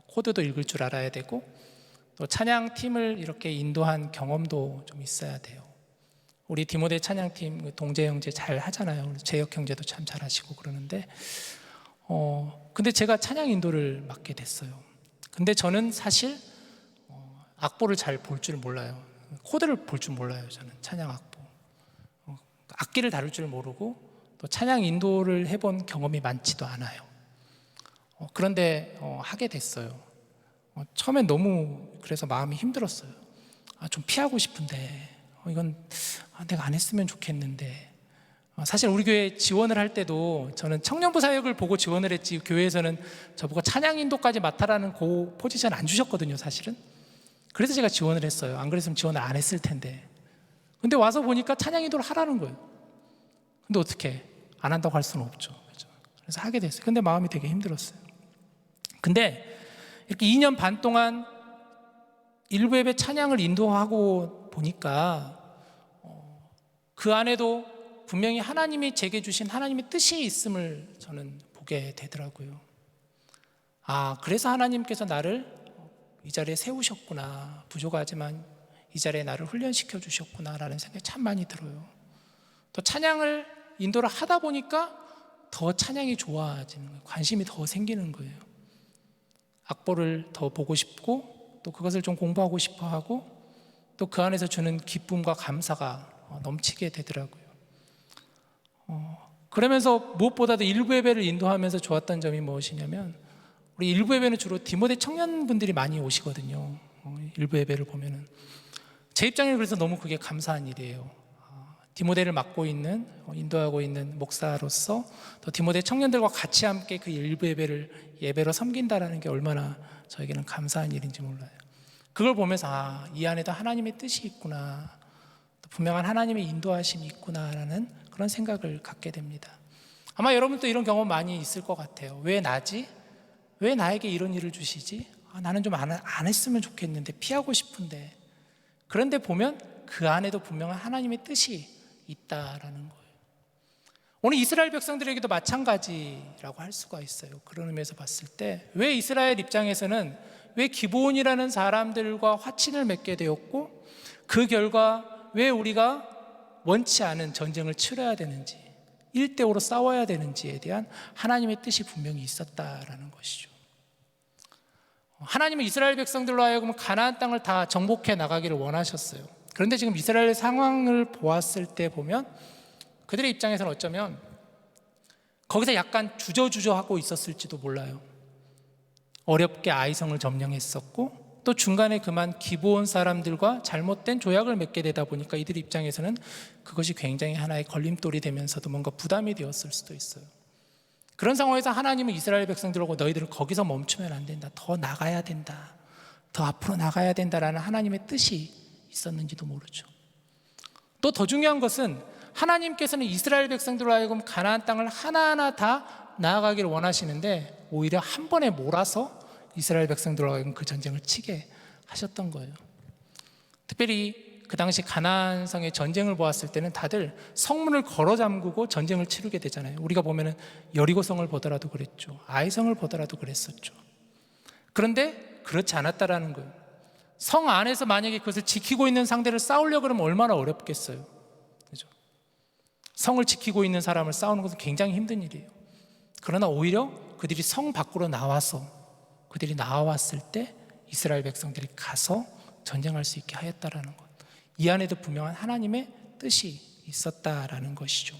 코드도 읽을 줄 알아야 되고, 또 찬양 팀을 이렇게 인도한 경험도 좀 있어야 돼요. 우리 디모데 찬양팀 동재 형제 잘 하잖아요. 재혁 형제도 참 잘하시고 그러는데, 근데 제가 찬양 인도를 맡게 됐어요. 근데 저는 사실 악보를 잘 볼 줄 몰라요. 코드를 볼 줄 몰라요. 저는 찬양 악보, 악기를 다룰 줄 모르고 또 찬양 인도를 해본 경험이 많지도 않아요. 그런데 하게 됐어요. 처음엔 너무 그래서 마음이 힘들었어요. 좀 피하고 싶은데 이건 내가 안 했으면 좋겠는데, 사실 우리 교회 지원을 할 때도 저는 청년부 사역을 보고 지원을 했지, 교회에서는 저보고 찬양 인도까지 맡아라는 그 포지션 안 주셨거든요, 사실은. 그래서 제가 지원을 했어요. 안 그랬으면 지원을 안 했을 텐데. 근데 와서 보니까 찬양 인도를 하라는 거예요. 근데 어떻게 안 한다고 할 수는 없죠. 그렇죠? 그래서 하게 됐어요. 근데 마음이 되게 힘들었어요. 근데 이렇게 2년 반 동안 일부 예배 찬양을 인도하고 보니까 그 안에도 분명히 하나님이 제게 주신 하나님의 뜻이 있음을 저는 보게 되더라고요. 그래서 하나님께서 나를 이 자리에 세우셨구나, 부족하지만 이 자리에 나를 훈련시켜 주셨구나라는 생각이 참 많이 들어요. 또 찬양을 인도를 하다 보니까 더 찬양이 좋아지는 거예요. 관심이 더 생기는 거예요. 악보를 더 보고 싶고, 또 그것을 좀 공부하고 싶어 하고, 또 그 안에서 주는 기쁨과 감사가 넘치게 되더라고요. 그러면서 무엇보다도 일부 예배를 인도하면서 좋았던 점이 무엇이냐면, 우리 일부 예배는 주로 디모데 청년분들이 많이 오시거든요. 일부 예배를 보면은 제 입장에 그래서 너무 그게 감사한 일이에요. 디모데를 맡고 있는, 인도하고 있는 목사로서 또 디모데 청년들과 같이 함께 그 일부 예배를 예배로 섬긴다라는 게 얼마나 저에게는 감사한 일인지 몰라요. 그걸 보면서 이 안에도 하나님의 뜻이 있구나, 또 분명한 하나님의 인도하심이 있구나라는 그런 생각을 갖게 됩니다. 아마 여러분도 이런 경험 많이 있을 것 같아요. 왜 나지? 왜 나에게 이런 일을 주시지? 나는 좀 안 했으면 좋겠는데, 피하고 싶은데. 그런데 보면 그 안에도 분명한 하나님의 뜻이 있다라는 거예요. 오늘 이스라엘 백성들에게도 마찬가지라고 할 수가 있어요. 그런 의미에서 봤을 때 왜 이스라엘 입장에서는 왜 기브온이라는 사람들과 화친을 맺게 되었고, 그 결과 왜 우리가 원치 않은 전쟁을 치러야 되는지, 1대5로 싸워야 되는지에 대한 하나님의 뜻이 분명히 있었다라는 것이죠. 하나님은 이스라엘 백성들로 하여금 가나안 땅을 다 정복해 나가기를 원하셨어요. 그런데 지금 이스라엘 상황을 보았을 때 보면 그들의 입장에서는 어쩌면 거기서 약간 주저주저하고 있었을지도 몰라요. 어렵게 아이성을 점령했었고, 또 중간에 그만 기브온 사람들과 잘못된 조약을 맺게 되다 보니까 이들 입장에서는 그것이 굉장히 하나의 걸림돌이 되면서도 뭔가 부담이 되었을 수도 있어요. 그런 상황에서 하나님은 이스라엘 백성들하고 너희들은 거기서 멈추면 안 된다, 더 나가야 된다, 더 앞으로 나가야 된다라는 하나님의 뜻이 있었는지도 모르죠. 또 더 중요한 것은 하나님께서는 이스라엘 백성들로 하여금 가나안 땅을 하나하나 다 나아가기를 원하시는데, 오히려 한 번에 몰아서 이스라엘 백성들로 하여금 그 전쟁을 치게 하셨던 거예요. 특별히 그 당시 가나안 성의 전쟁을 보았을 때는 다들 성문을 걸어 잠그고 전쟁을 치르게 되잖아요. 우리가 보면은 여리고성을 보더라도 그랬죠. 아이성을 보더라도 그랬었죠. 그런데 그렇지 않았다라는 거예요. 성 안에서 만약에 그것을 지키고 있는 상대를 싸우려고 그러면 얼마나 어렵겠어요. 그죠? 성을 지키고 있는 사람을 싸우는 것은 굉장히 힘든 일이에요. 그러나 오히려 그들이 성 밖으로 나와서, 그들이 나와왔을 때 이스라엘 백성들이 가서 전쟁할 수 있게 하였다라는 것, 이 안에도 분명한 하나님의 뜻이 있었다라는 것이죠.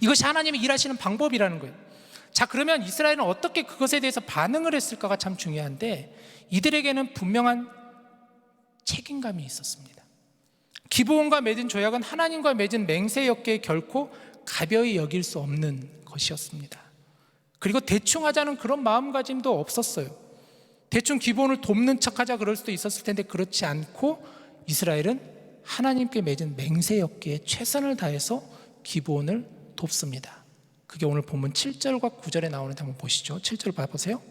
이것이 하나님이 일하시는 방법이라는 거예요. 자, 그러면 이스라엘은 어떻게 그것에 대해서 반응을 했을까가 참 중요한데, 이들에게는 분명한 책임감이 있었습니다. 기브온과 맺은 조약은 하나님과 맺은 맹세였기에 결코 가벼이 여길 수 없는 것이었습니다. 그리고 대충 하자는 그런 마음가짐도 없었어요. 대충 기브온을 돕는 척하자 그럴 수도 있었을 텐데, 그렇지 않고 이스라엘은 하나님께 맺은 맹세였기에 최선을 다해서 기브온을 돕습니다. 그게 오늘 본문 7절과 9절에 나오는데 한번 보시죠. 7절 봐보세요.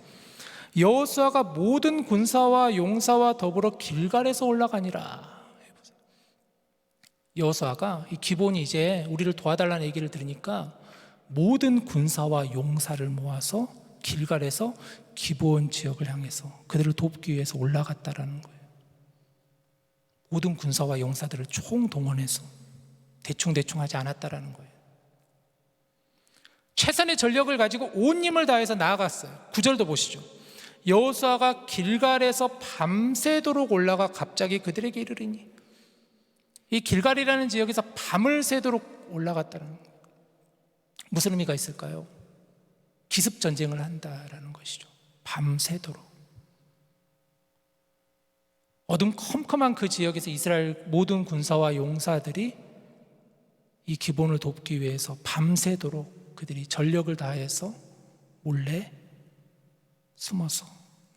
여호수아가 모든 군사와 용사와 더불어 길갈에서 올라가니라. 여호수아가 이 기본이 이제 우리를 도와달라는 얘기를 들으니까 모든 군사와 용사를 모아서 길갈에서 기브온 지역을 향해서 그들을 돕기 위해서 올라갔다라는 거예요. 모든 군사와 용사들을 총동원해서 대충 하지 않았다라는 거예요. 최선의 전력을 가지고 온 힘을 다해서 나아갔어요. 9절도 보시죠. 여호수아가 길갈에서 밤새도록 올라가 갑자기 그들에게 이르리니, 이 길갈이라는 지역에서 밤을 새도록 올라갔다는 거예요. 무슨 의미가 있을까요? 기습 전쟁을 한다라는 것이죠. 밤새도록. 어둠컴컴한 그 지역에서 이스라엘 모든 군사와 용사들이 이 기본을 돕기 위해서 밤새도록 그들이 전력을 다해서 몰래 숨어서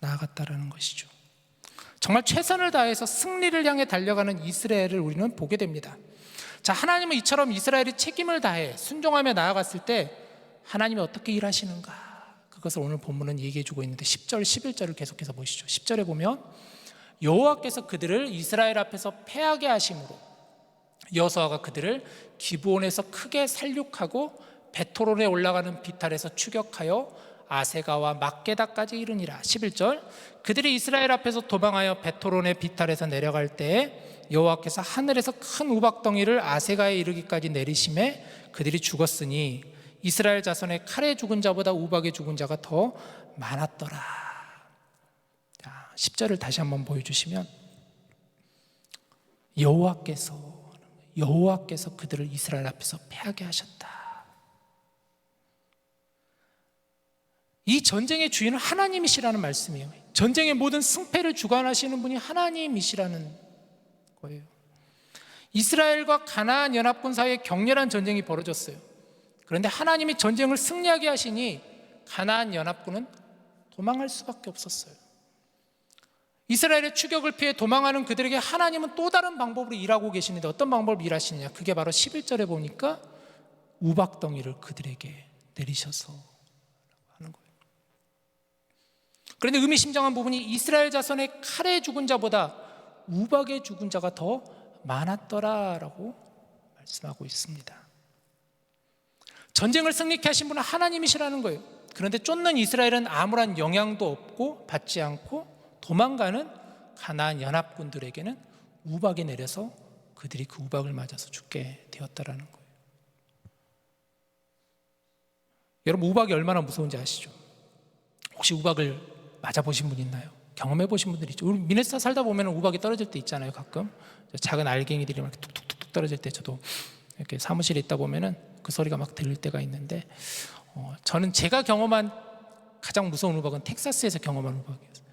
나아갔다라는 것이죠. 정말 최선을 다해서 승리를 향해 달려가는 이스라엘을 우리는 보게 됩니다. 자, 하나님은 이처럼 이스라엘이 책임을 다해 순종하며 나아갔을 때 하나님이 어떻게 일하시는가, 그것을 오늘 본문은 얘기해주고 있는데 10절, 11절을 계속해서 보시죠. 10절에 보면 여호와께서 그들을 이스라엘 앞에서 패하게 하심으로 여호수아가 그들을 기브온에서 크게 살육하고 베토론에 올라가는 비탈에서 추격하여 아세가와 막게다까지 이르니라. 11절, 그들이 이스라엘 앞에서 도망하여 베토론의 비탈에서 내려갈 때에 여호와께서 하늘에서 큰 우박덩이를 아세가에 이르기까지 내리심에 그들이 죽었으니 이스라엘 자손의 칼에 죽은 자보다 우박에 죽은 자가 더 많았더라. 자, 10절을 다시 한번 보여주시면 여호와께서 그들을 이스라엘 앞에서 패하게 하셨다. 이 전쟁의 주인은 하나님이시라는 말씀이에요. 전쟁의 모든 승패를 주관하시는 분이 하나님이시라는 거예요. 이스라엘과 가나안 연합군 사이에 격렬한 전쟁이 벌어졌어요. 그런데 하나님이 전쟁을 승리하게 하시니 가나안 연합군은 도망할 수밖에 없었어요. 이스라엘의 추격을 피해 도망하는 그들에게 하나님은 또 다른 방법으로 일하고 계시는데 어떤 방법으로 일하시느냐, 그게 바로 11절에 보니까 우박덩이를 그들에게 내리셔서 하는 거예요. 그런데 의미심장한 부분이 이스라엘 자손의 칼에 죽은 자보다 우박에 죽은 자가 더 많았더라라고 말씀하고 있습니다. 전쟁을 승리케 하신 분은 하나님이시라는 거예요. 그런데 쫓는 이스라엘은 아무런 영향도 없고 받지 않고 도망가는 가나안 연합군들에게는 우박이 내려서 그들이 그 우박을 맞아서 죽게 되었다라는 거예요. 여러분, 우박이 얼마나 무서운지 아시죠? 혹시 우박을 맞아보신 분 있나요? 경험해보신 분들 있죠? 우리 미네소타 살다 보면 우박이 떨어질 때 있잖아요. 가끔 작은 알갱이들이 막 툭툭툭 떨어질 때 저도 이렇게 사무실에 있다 보면은 그 소리가 막 들릴 때가 있는데, 저는 제가 경험한 가장 무서운 우박은 텍사스에서 경험한 우박이었어요.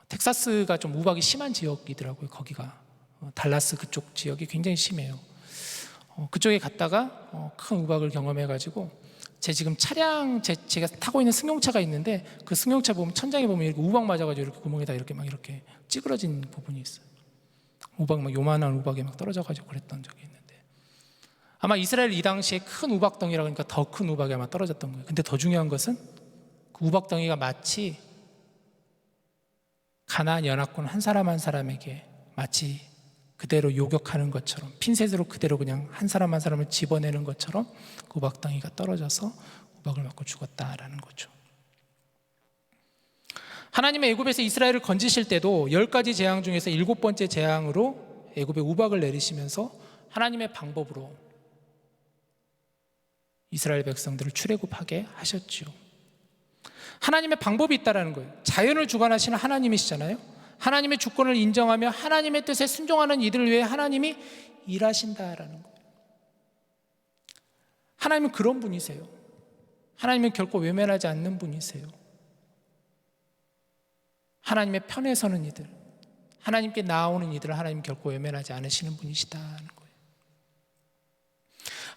텍사스가 좀 우박이 심한 지역이더라고요. 거기가 달라스 그쪽 지역이 굉장히 심해요. 그쪽에 갔다가 큰 우박을 경험해가지고 제 지금 차량 제가 타고 있는 승용차가 있는데 그 승용차 보면 천장에 보면 이렇게 우박 맞아가지고 이렇게 구멍에다 이렇게 찌그러진 부분이 있어요. 우박 막 요만한 우박이 막 떨어져가지고 그랬던 적이 있는데, 아마 이스라엘 이 당시에 큰 우박덩이라고 하니까 더 큰 우박이 아마 떨어졌던 거예요. 근데 더 중요한 것은 그 우박덩이가 마치 가나안 연합군 한 사람 한 사람에게 마치 그대로 요격하는 것처럼, 핀셋으로 그대로 그냥 한 사람 한 사람을 집어내는 것처럼 그 우박덩이가 떨어져서 우박을 맞고 죽었다라는 거죠. 하나님의 애굽에서 이스라엘을 건지실 때도 10가지 재앙 중에서 7번째 재앙으로 애굽에 우박을 내리시면서 하나님의 방법으로 이스라엘 백성들을 출애굽하게 하셨죠. 하나님의 방법이 있다라는 거예요. 자연을 주관하시는 하나님이시잖아요. 하나님의 주권을 인정하며 하나님의 뜻에 순종하는 이들을 위해 하나님이 일하신다라는 거예요. 하나님은 그런 분이세요. 하나님은 결코 외면하지 않는 분이세요. 하나님의 편에 서는 이들, 하나님께 나아오는 이들을 하나님 결코 외면하지 않으시는 분이시다는 거예요.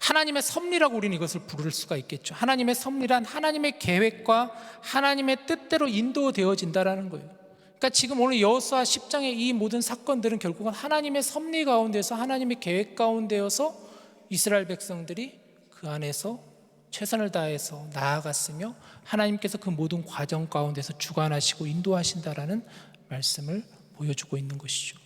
하나님의 섭리라고 우리는 이것을 부를 수가 있겠죠. 하나님의 섭리란 하나님의 계획과 하나님의 뜻대로 인도되어진다라는 거예요. 그러니까 지금 오늘 여호수아 10장의 이 모든 사건들은 결국은 하나님의 섭리 가운데서, 하나님의 계획 가운데여서 이스라엘 백성들이 그 안에서 최선을 다해서 나아갔으며 하나님께서 그 모든 과정 가운데서 주관하시고 인도하신다라는 말씀을 보여주고 있는 것이죠.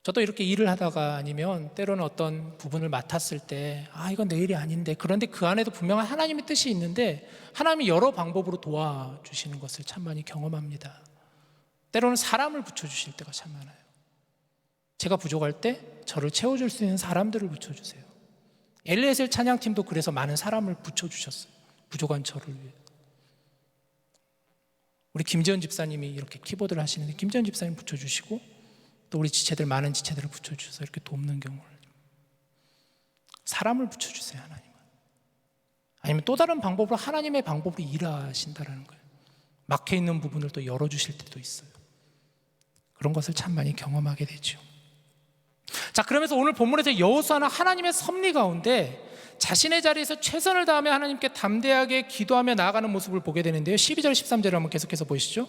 저도 이렇게 일을 하다가 아니면 때로는 어떤 부분을 맡았을 때 이건 내 일이 아닌데, 그런데 그 안에도 분명한 하나님의 뜻이 있는데 하나님이 여러 방법으로 도와주시는 것을 참 많이 경험합니다. 때로는 사람을 붙여주실 때가 참 많아요. 제가 부족할 때 저를 채워줄 수 있는 사람들을 붙여주세요. 엘리에셀 찬양팀도 그래서 많은 사람을 붙여주셨어요. 부족한 저를 위해. 우리 김지현 집사님이 이렇게 키보드를 하시는데 김지현 집사님 붙여주시고, 또 우리 지체들, 많은 지체들을 붙여주셔서 이렇게 돕는 경우를, 사람을 붙여주세요. 하나님은. 아니면 또 다른 방법으로 하나님의 방법으로 일하신다라는 거예요. 막혀있는 부분을 또 열어주실 때도 있어요. 그런 것을 참 많이 경험하게 되죠. 자, 그러면서 오늘 본문에서 여호수아는 하나님의 섭리 가운데 자신의 자리에서 최선을 다하며 하나님께 담대하게 기도하며 나아가는 모습을 보게 되는데요. 12절 13절을 한번 계속해서 보시죠.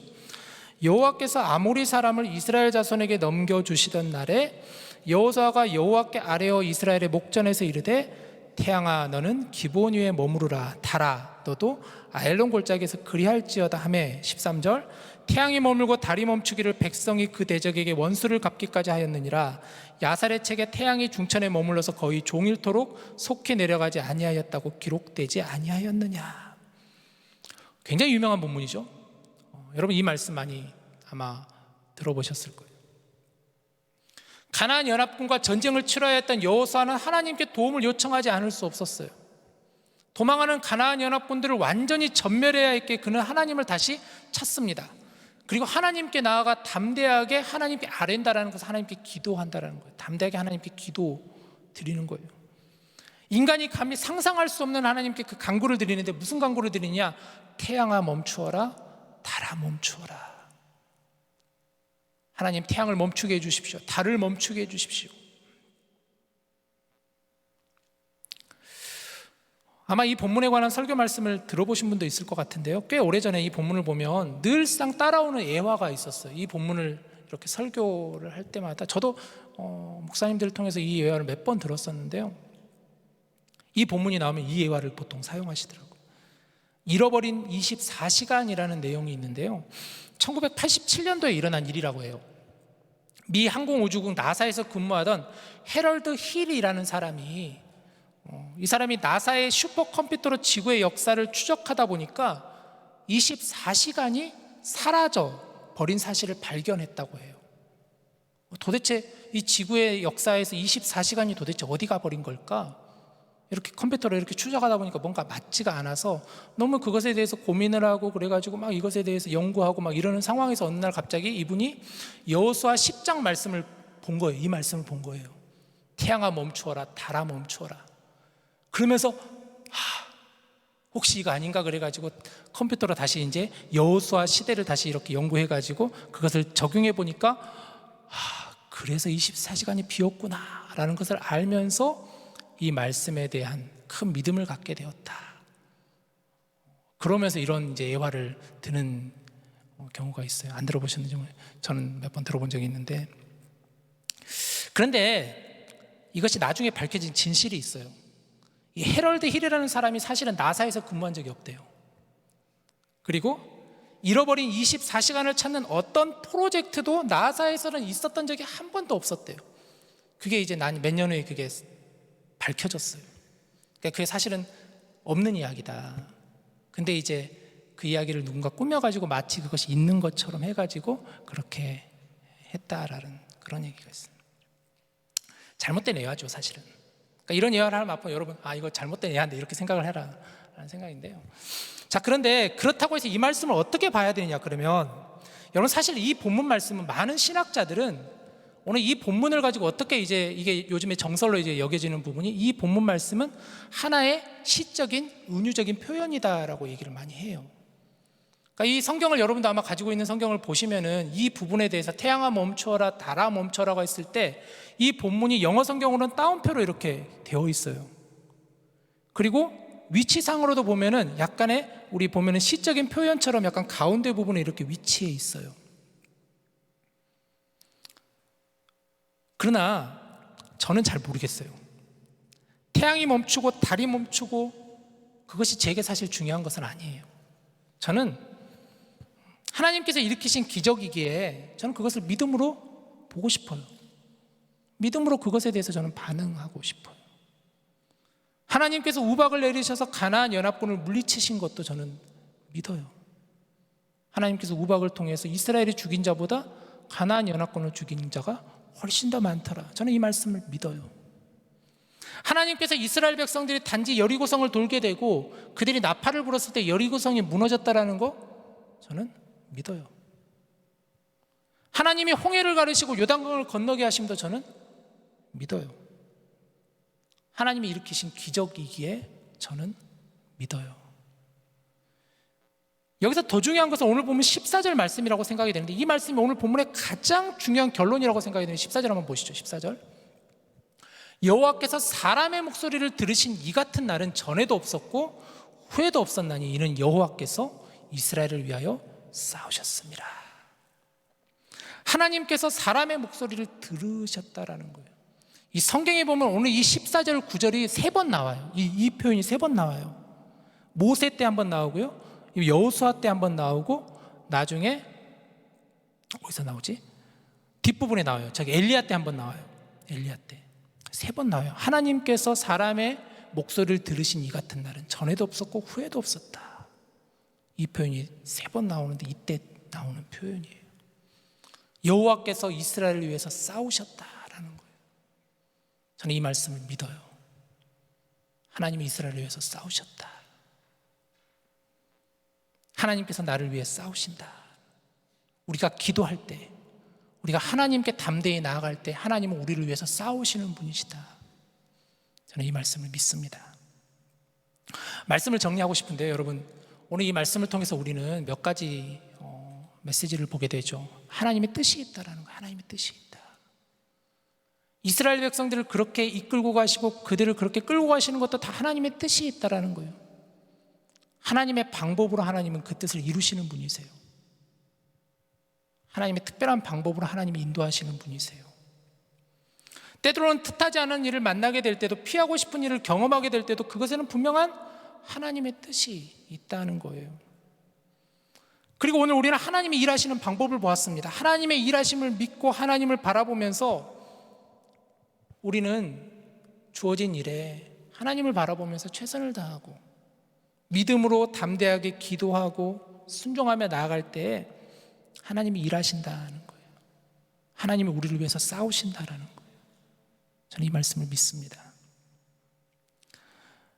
여호와께서 아모리 사람을 이스라엘 자손에게 넘겨주시던 날에 여호수아가 여호와께 아뢰어 이스라엘의 목전에서 이르되 태양아 너는 기브온 위에 머무르라. 달아 너도 아엘론 골짜기에서 그리할지어다 하매 13절 태양이 머물고 달이 멈추기를 백성이 그 대적에게 원수를 갚기까지 하였느니라. 야살의 책에 태양이 중천에 머물러서 거의 종일토록 속히 내려가지 아니하였다고 기록되지 아니하였느냐. 굉장히 유명한 본문이죠. 여러분 이 말씀 많이 아마 들어보셨을 거예요. 가나안 연합군과 전쟁을 치러야 했던 여호수아는 하나님께 도움을 요청하지 않을 수 없었어요. 도망하는 가나안 연합군들을 완전히 전멸해야 했기에 그는 하나님을 다시 찾습니다. 그리고 하나님께 나아가 담대하게 하나님께 아뢰다라는 것은 하나님께 기도한다라는 거예요. 담대하게 하나님께 기도 드리는 거예요. 인간이 감히 상상할 수 없는 하나님께 그 간구를 드리는데 무슨 간구를 드리냐? 태양아 멈추어라, 달아 멈추어라. 하나님 태양을 멈추게 해주십시오. 달을 멈추게 해주십시오. 아마 이 본문에 관한 설교 말씀을 들어보신 분도 있을 것 같은데요. 꽤 오래전에 이 본문을 보면 늘상 따라오는 예화가 있었어요. 이 본문을 이렇게 설교를 할 때마다 저도 목사님들을 통해서 이 예화를 몇 번 들었었는데요. 이 본문이 나오면 이 예화를 보통 사용하시더라고요. 잃어버린 24시간이라는 내용이 있는데요. 1987년도에 일어난 일이라고 해요. 미 항공우주국 나사에서 근무하던 해럴드 힐이라는 사람이 이 사람이 나사의 슈퍼컴퓨터로 지구의 역사를 추적하다 보니까 24시간이 사라져 버린 사실을 발견했다고 해요. 도대체 이 지구의 역사에서 24시간이 도대체 어디 가버린 걸까? 이렇게 컴퓨터로 이렇게 추적하다 보니까 뭔가 맞지가 않아서 너무 그것에 대해서 고민을 하고 그래가지고 막 이것에 대해서 연구하고 막 이러는 상황에서 어느 날 갑자기 이분이 여호수아 10장 말씀을 본 거예요. 이 말씀을 본 거예요. 태양아 멈추어라, 달아 멈추어라. 그러면서 혹시 이거 아닌가 그래가지고 컴퓨터로 다시 이제 여호수아 시대를 다시 이렇게 연구해가지고 그것을 적용해 보니까 그래서 24시간이 비었구나 라는 것을 알면서 이 말씀에 대한 큰 믿음을 갖게 되었다. 그러면서 이런 이제 예화를 드는 경우가 있어요. 안 들어보셨는지 저는 몇 번 들어본 적이 있는데, 그런데 이것이 나중에 밝혀진 진실이 있어요. 이 해럴드 힐이라는 사람이 사실은 나사에서 근무한 적이 없대요. 그리고 잃어버린 24시간을 찾는 어떤 프로젝트도 나사에서는 있었던 적이 한 번도 없었대요. 그게 이제 몇 년 후에 그게 밝혀졌어요. 그러니까 그게 사실은 없는 이야기다. 근데 이제 그 이야기를 누군가 꾸며가지고 마치 그것이 있는 것처럼 해가지고 그렇게 했다라는 그런 얘기가 있어요. 잘못된 예화죠, 사실은. 그러니까 이런 예화를 하면 앞으로 여러분 이거 잘못된 예화인데 이렇게 생각을 해라 라는 생각인데요. 자, 그런데 그렇다고 해서 이 말씀을 어떻게 봐야 되느냐 그러면, 여러분 사실 이 본문 말씀은 많은 신학자들은 오늘 이 본문을 가지고 어떻게 이제 이게 요즘에 정설로 이제 여겨지는 부분이, 이 본문 말씀은 하나의 시적인 은유적인 표현이다라고 얘기를 많이 해요. 그러니까 이 성경을 여러분도 아마 가지고 있는 성경을 보시면은 이 부분에 대해서 태양아 멈춰라, 달아 멈춰라고 했을 때 이 본문이 영어 성경으로는 따옴표로 이렇게 되어 있어요. 그리고 위치상으로도 보면은 약간의 우리 보면은 시적인 표현처럼 약간 가운데 부분에 이렇게 위치해 있어요. 그러나 저는 잘 모르겠어요. 태양이 멈추고 달이 멈추고 그것이 제게 사실 중요한 것은 아니에요. 저는 하나님께서 일으키신 기적이기에 저는 그것을 믿음으로 보고 싶어요. 믿음으로 그것에 대해서 저는 반응하고 싶어요. 하나님께서 우박을 내리셔서 가나안 연합군을 물리치신 것도 저는 믿어요. 하나님께서 우박을 통해서 이스라엘이 죽인 자보다 가나안 연합군을 죽인 자가 훨씬 더 많더라. 저는 이 말씀을 믿어요. 하나님께서 이스라엘 백성들이 단지 여리고성을 돌게 되고 그들이 나팔을 불었을 때 여리고성이 무너졌다라는 거 저는 믿어요. 하나님이 홍해를 가르시고 요단강을 건너게 하심도 저는 믿어요. 하나님이 일으키신 기적이기에 저는 믿어요. 여기서 더 중요한 것은 오늘 보면 14절 말씀이라고 생각이 되는데 이 말씀이 오늘 본문의 가장 중요한 결론이라고 생각이 되는 14절 한번 보시죠. 14절. 여호와께서 사람의 목소리를 들으신 이 같은 날은 전에도 없었고 후에도 없었나니 이는 여호와께서 이스라엘을 위하여 싸우셨습니다. 하나님께서 사람의 목소리를 들으셨다라는 거예요. 이 성경에 보면 오늘 이 14절 9절이 3번 나와요. 이 표현이 3번 나와요. 모세 때 한번 나오고요, 여호수아 때 한번 나오고 나중에 어디서 나오지? 뒷부분에 나와요. 저기 엘리야 때 한번 나와요. 엘리야 때 3번 나와요. 하나님께서 사람의 목소리를 들으신 이 같은 날은 전에도 없었고 후에도 없었다. 이 표현이 3번 나오는데 이때 나오는 표현이에요. 여호와께서 이스라엘을 위해서 싸우셨다라는 거예요. 저는 이 말씀을 믿어요. 하나님이 이스라엘을 위해서 싸우셨다. 하나님께서 나를 위해 싸우신다. 우리가 기도할 때, 우리가 하나님께 담대히 나아갈 때 하나님은 우리를 위해서 싸우시는 분이시다. 저는 이 말씀을 믿습니다. 말씀을 정리하고 싶은데요, 여러분, 오늘 이 말씀을 통해서 우리는 몇 가지 메시지를 보게 되죠. 하나님의 뜻이 있다라는 거예요. 하나님의 뜻이 있다. 이스라엘 백성들을 그렇게 이끌고 가시고 그들을 그렇게 끌고 가시는 것도 다 하나님의 뜻이 있다라는 거예요. 하나님의 방법으로 하나님은 그 뜻을 이루시는 분이세요. 하나님의 특별한 방법으로 하나님이 인도하시는 분이세요. 때로는 뜻하지 않은 일을 만나게 될 때도, 피하고 싶은 일을 경험하게 될 때도 그것에는 분명한 하나님의 뜻이 있다는 거예요. 그리고 오늘 우리는 하나님이 일하시는 방법을 보았습니다. 하나님의 일하심을 믿고 하나님을 바라보면서 우리는 주어진 일에 하나님을 바라보면서 최선을 다하고 믿음으로 담대하게 기도하고 순종하며 나아갈 때 하나님이 일하신다는 거예요. 하나님이 우리를 위해서 싸우신다라는 거예요. 저는 이 말씀을 믿습니다.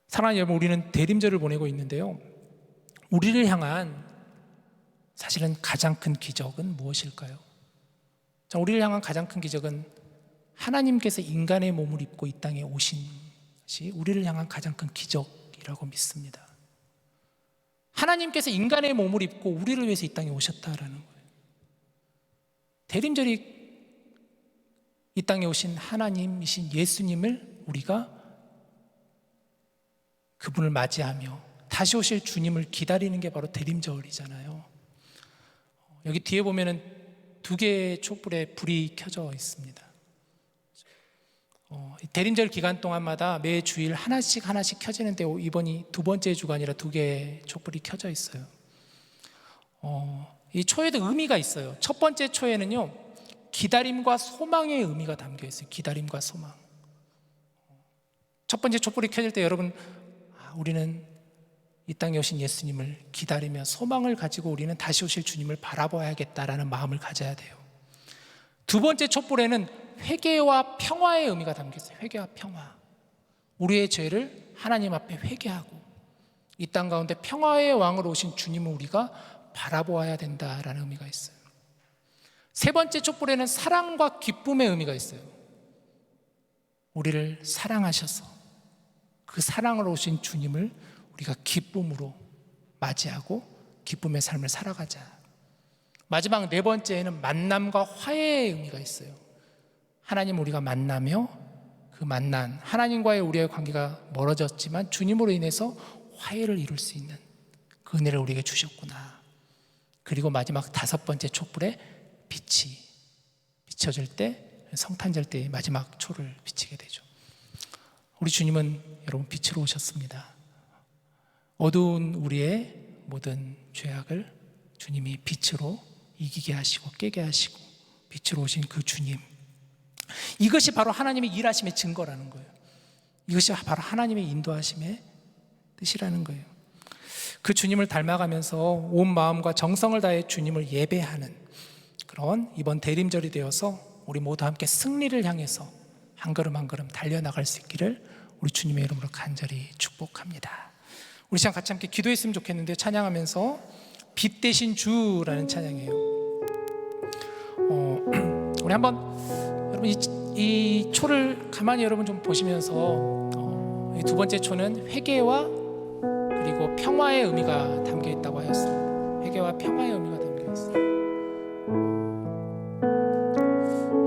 사랑하는 여러분, 우리는 대림절을 보내고 있는데요, 우리를 향한 사실은 가장 큰 기적은 무엇일까요? 우리를 향한 가장 큰 기적은 하나님께서 인간의 몸을 입고 이 땅에 오신 것이 우리를 향한 가장 큰 기적이라고 믿습니다. 하나님께서 인간의 몸을 입고 우리를 위해서 이 땅에 오셨다라는 거예요. 대림절이 이 땅에 오신 하나님이신 예수님을 우리가 그분을 맞이하며 다시 오실 주님을 기다리는 게 바로 대림절이잖아요. 여기 뒤에 보면은 2개의 촛불에 불이 켜져 있습니다. 대림절 기간 동안마다 매 주일 하나씩 켜지는데 이번이 2번째 주간이라 2개의 촛불이 켜져 있어요. 이 초에도 의미가 있어요. 첫 번째 초에는요, 기다림과 소망의 의미가 담겨 있어요. 기다림과 소망. 첫 번째 촛불이 켜질 때 여러분, 우리는 이 땅에 오신 예수님을 기다리며 소망을 가지고 우리는 다시 오실 주님을 바라봐야겠다라는 마음을 가져야 돼요. 2번째 촛불에는 회개와 평화의 의미가 담겨 있어요. 회개와 평화. 우리의 죄를 하나님 앞에 회개하고 이 땅 가운데 평화의 왕으로 오신 주님을 우리가 바라보아야 된다라는 의미가 있어요. 3번째 촛불에는 사랑과 기쁨의 의미가 있어요. 우리를 사랑하셔서 그 사랑으로 오신 주님을 우리가 기쁨으로 맞이하고 기쁨의 삶을 살아가자. 마지막 4번째에는 만남과 화해의 의미가 있어요. 하나님 우리가 만나며 그 만난 하나님과의 우리의 관계가 멀어졌지만 주님으로 인해서 화해를 이룰 수 있는 그 은혜를 우리에게 주셨구나. 그리고 마지막 5번째 촛불에 빛이 비춰질 때, 성탄절 때 마지막 초를 비치게 되죠. 우리 주님은 여러분 빛으로 오셨습니다. 어두운 우리의 모든 죄악을 주님이 빛으로 이기게 하시고 깨게 하시고 빛으로 오신 그 주님, 이것이 바로 하나님의 일하심의 증거라는 거예요. 이것이 바로 하나님의 인도하심의 뜻이라는 거예요. 그 주님을 닮아가면서 온 마음과 정성을 다해 주님을 예배하는 그런 이번 대림절이 되어서 우리 모두 함께 승리를 향해서 한 걸음 한 걸음 달려나갈 수 있기를 우리 주님의 이름으로 간절히 축복합니다. 우리 시간 같이 함께 기도했으면 좋겠는데, 찬양하면서 빛 대신 주라는 찬양이에요. 우리 한번 여러분 이 초를 가만히 여러분 좀 보시면서, 이 두 번째 초는 회개와 그리고 평화의 의미가 담겨 있다고 하였습니다. 회개와 평화의 의미가 담겨 있습니다.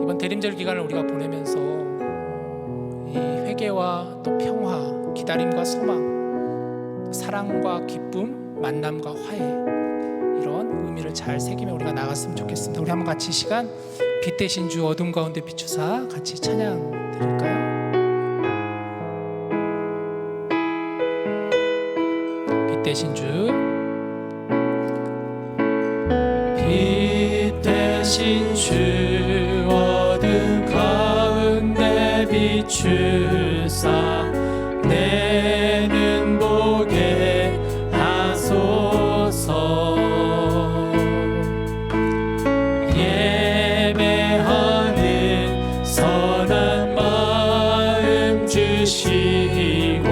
이번 대림절 기간을 우리가 보내면서 이 회개와 또 평화, 기다림과 소망, 사랑과 기쁨, 만남과 화해, 이런 의미를 잘 새기며 우리가 나갔으면 좋겠습니다. 우리 한번 같이 이 시간 빛 대신 주 어둠 가운데 비추사 같이 찬양 드릴까요? 빛 대신 주, 빛 대신 주 어둠 가운데 비추사 내 눈 보게 하소서. 예배하는 선한 마음 주시고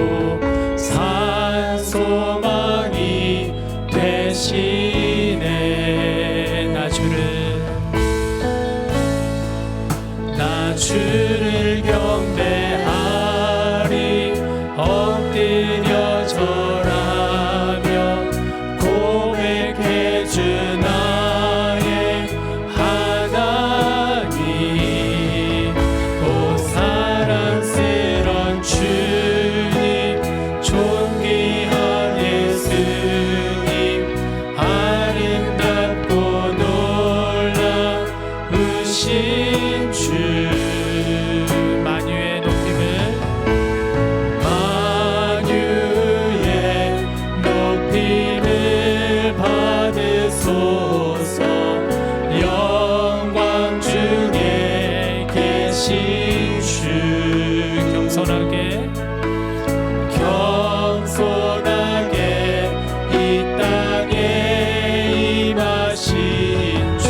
산소망이 되시네. 나 주를 경배하리. 엎드려 절하며 고백해 주 나의 하나님. 오 사랑스런 주님, 존귀한 예수님, 아름답고 놀라우신 주. 만유의 높임을 받으소서. 영광 중에 계신 주, 겸손하게 이 땅에 임하신 주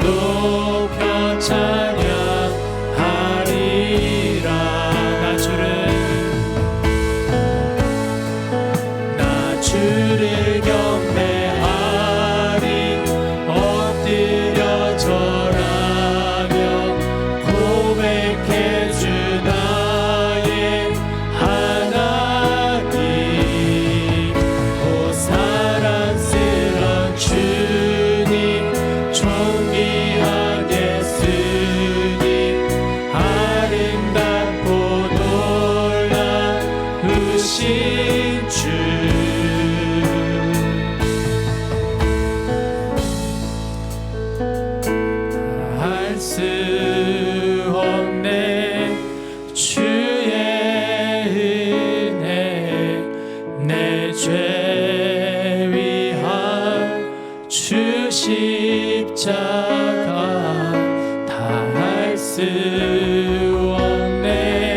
높여 찬양하리라. 나 주를 경배하리. 엎드려 절하며 고백해 주 나의 하나님. 오 사랑스런 주님, 존귀한 예수님, 아름답고 놀라우신 주. 할 수 없네 주의 은혜, 내 죄 위한 주 십자가. 다 할 수 없네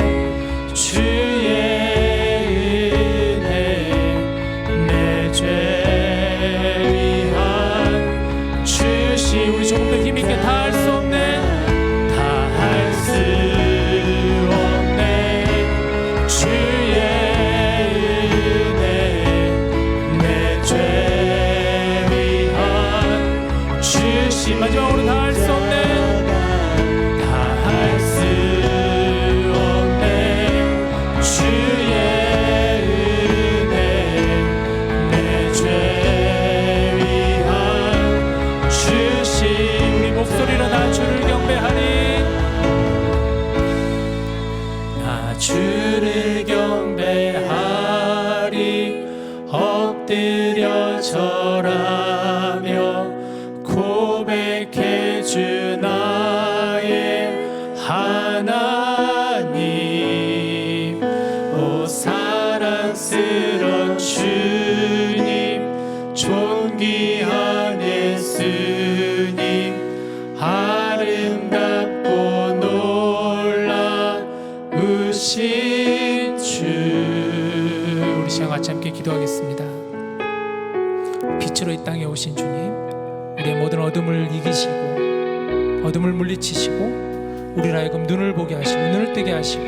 주의 은혜, 내 죄 위한 주시. 우리 조금 더 힘있게 다 할 수 없네, 다 할 수 없네 주의 은혜, 내 죄 위한 주시. 마지막으로 다 할 수 없네, 다 할 수 없네 주의 은혜, 내 죄 위한 주시. 우리 목소리로 나 주를 경배하리. 나 주를 경배하리. 엎드려 절하며 고백해 주 나의 하나님. 되신 주. 우리 시간 같이 함께 기도하겠습니다. 빛으로 이 땅에 오신 주님, 우리의 모든 어둠을 이기시고 어둠을 물리치시고 우리를 하여금 눈을 보게 하시고 눈을 뜨게 하시고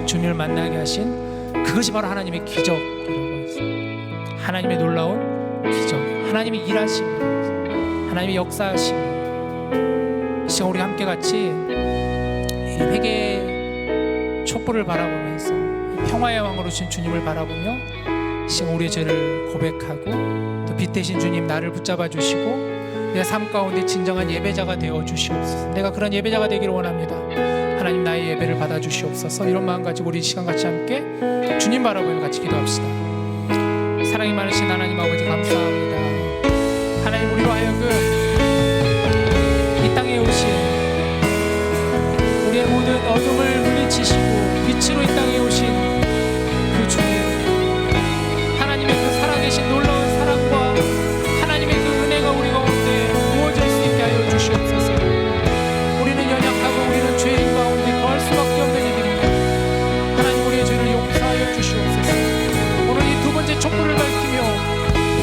주님을 만나게 하신 그것이 바로 하나님의 기적이라고 했습니다. 하나님의 놀라운 기적, 하나님의 일하심, 하나님의 역사하심. 이 시간 우리 함께 같이 이 회개의 촛불을 바라보면서 평화의 왕으로 신 주님을 바라보며 이 시간 우리의 죄를 고백하고 또 빛 대신 주님 나를 붙잡아 주시고 내 삶 가운데 진정한 예배자가 되어 주시옵소서. 내가 그런 예배자가 되기를 원합니다. 하나님 나의 예배를 받아 주시옵소서. 이런 마음 가지고 우리 이 시간 같이 함께 주님 바라보며 같이 기도합시다. 사랑이 많으신 하나님 아버지 감사합니다. 하나님 우리로 하여금 이 땅에 오신 우리의 모든 어둠을 물리치시고 빛으로 이 땅에 오신 그 주님, 하나님의 그 살아계신 놀라운 사랑과 하나님의 그 은혜가 우리 가운데 부어질 수 있게 하여 주시옵소서. 우리는 연약하고 우리는 죄인 가운데 거할 수밖에 없는 이들입니다. 하나님 우리의 죄를 용서하여 주시옵소서. 오늘 이 두 번째 촛불을 밝히며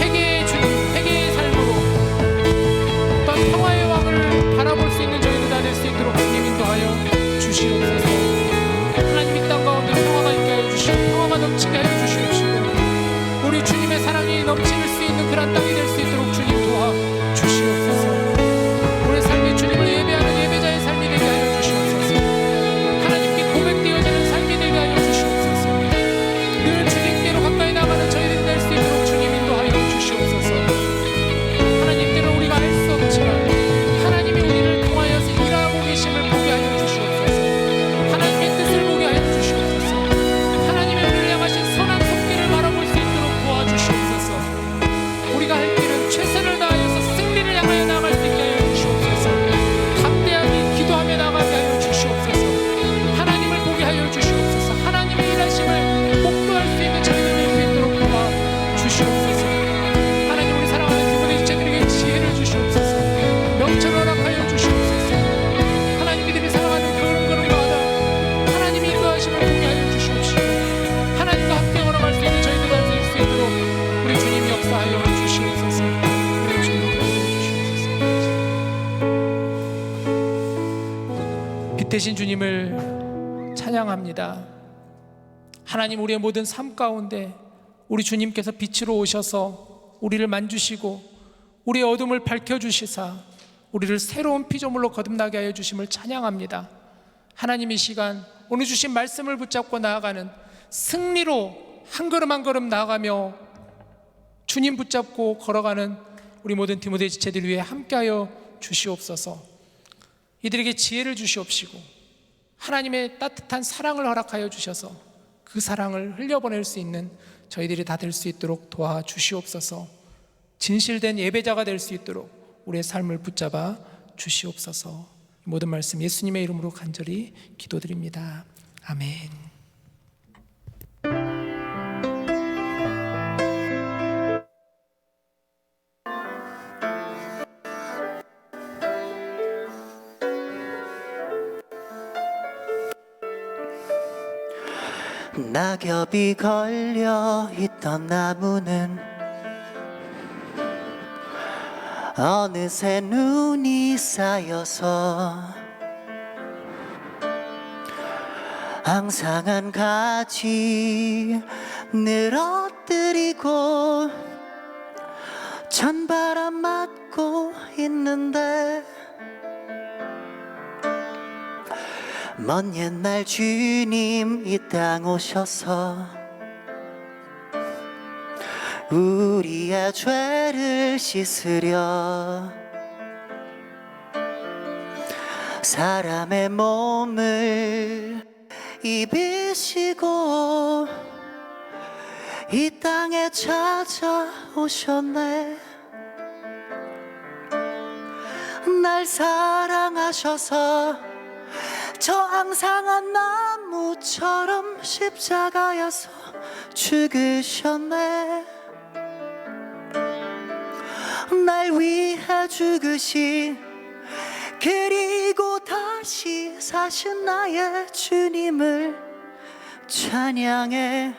회개의 주님, 회개의 삶으로 어떤 평화의 왕을 바라볼 수 있는 저희들 다 될 수 있도록 주님 인도하여 주시옵소서. 하나님 이 땅 가운데 평화가 있게 하여 주시고 평화가 넘치게 하여 주시옵시고 우리 주님의 사랑이 넘칠 수 있는 그런 땅이 될 수 있도록 주님 도와주시옵소서. 우리 삶이 주님을 예배하는 예배자의 삶이 되게 하여 주시옵소서. 하나님께 고백되어지는 삶이 되게 하여 주시옵소서. 늘 주님께로 가까이 나가는 저희들이 될 수 있도록 주님 인도하여 주시옵소서. 하나님께로 우리가 알 수 없지만 하나님이 우리를 통하여서 일하고 계심을 보게 하여 주시옵소서. 하나님의 뜻을 보게 하여 주시옵소서. 하나님의 우리를 향하신 선한 손길을 바라볼 수 있도록 도와주시옵소서. 우리가 할 길은 최선을 다하여서 승리를 향하여 나아갈 수 있게 하여 주시옵소서. 담대하게 기도하며 나가게 하여 주시옵소서. 하나님을 보게 하여 주시옵소서. 하나님의 일하심을 목도할 수 있는 저희들 될 수 있도록 도와주시옵소서. 하나님 우리 사랑하는 기분의 지체들에게 지혜를 주시옵소서. 명철을 허락하여 주시옵소서. 하나님 이들이 사랑하는 걸음걸음마다 하나님의 인도하심을 보게 하여 주시옵시고 하나님과 함께 걸어갈 수 있는 저희들 될 수 있도록 우리 주님 역사하여 주시옵소서. 우리 주님 역사하여 주시옵소서. 빛 대신 주님을 찬양합니다. 하나님 우리의 모든 삶 가운데 우리 주님께서 빛으로 오셔서 우리를 만주시고 우리의 어둠을 밝혀주시사 우리를 새로운 피조물로 거듭나게 하여 주심을 찬양합니다. 하나님 이 시간 오늘 주신 말씀을 붙잡고 나아가는 승리로 한 걸음 한 걸음 나아가며 주님 붙잡고 걸어가는 우리 모든 디모데 지체들 위해 함께하여 주시옵소서. 이들에게 지혜를 주시옵시고 하나님의 따뜻한 사랑을 허락하여 주셔서 그 사랑을 흘려보낼 수 있는 저희들이 다 될 수 있도록 도와주시옵소서. 진실된 예배자가 될 수 있도록 우리의 삶을 붙잡아 주시옵소서. 모든 말씀 예수님의 이름으로 간절히 기도드립니다. 아멘. 낙엽이 걸려 있던 나무는 어느새 눈이 쌓여서 앙상한 가지 늘어뜨리고 찬바람 맞고 있는데 먼 옛날 주님 이 땅 오셔서 우리의 죄를 씻으려 사람의 몸을 입으시고 이 땅에 찾아오셨네. 날 사랑하셔서 저 앙상한 나무처럼 십자가에서 죽으셨네. 날 위해 죽으신 그리고 다시 사신 나의 주님을 찬양해.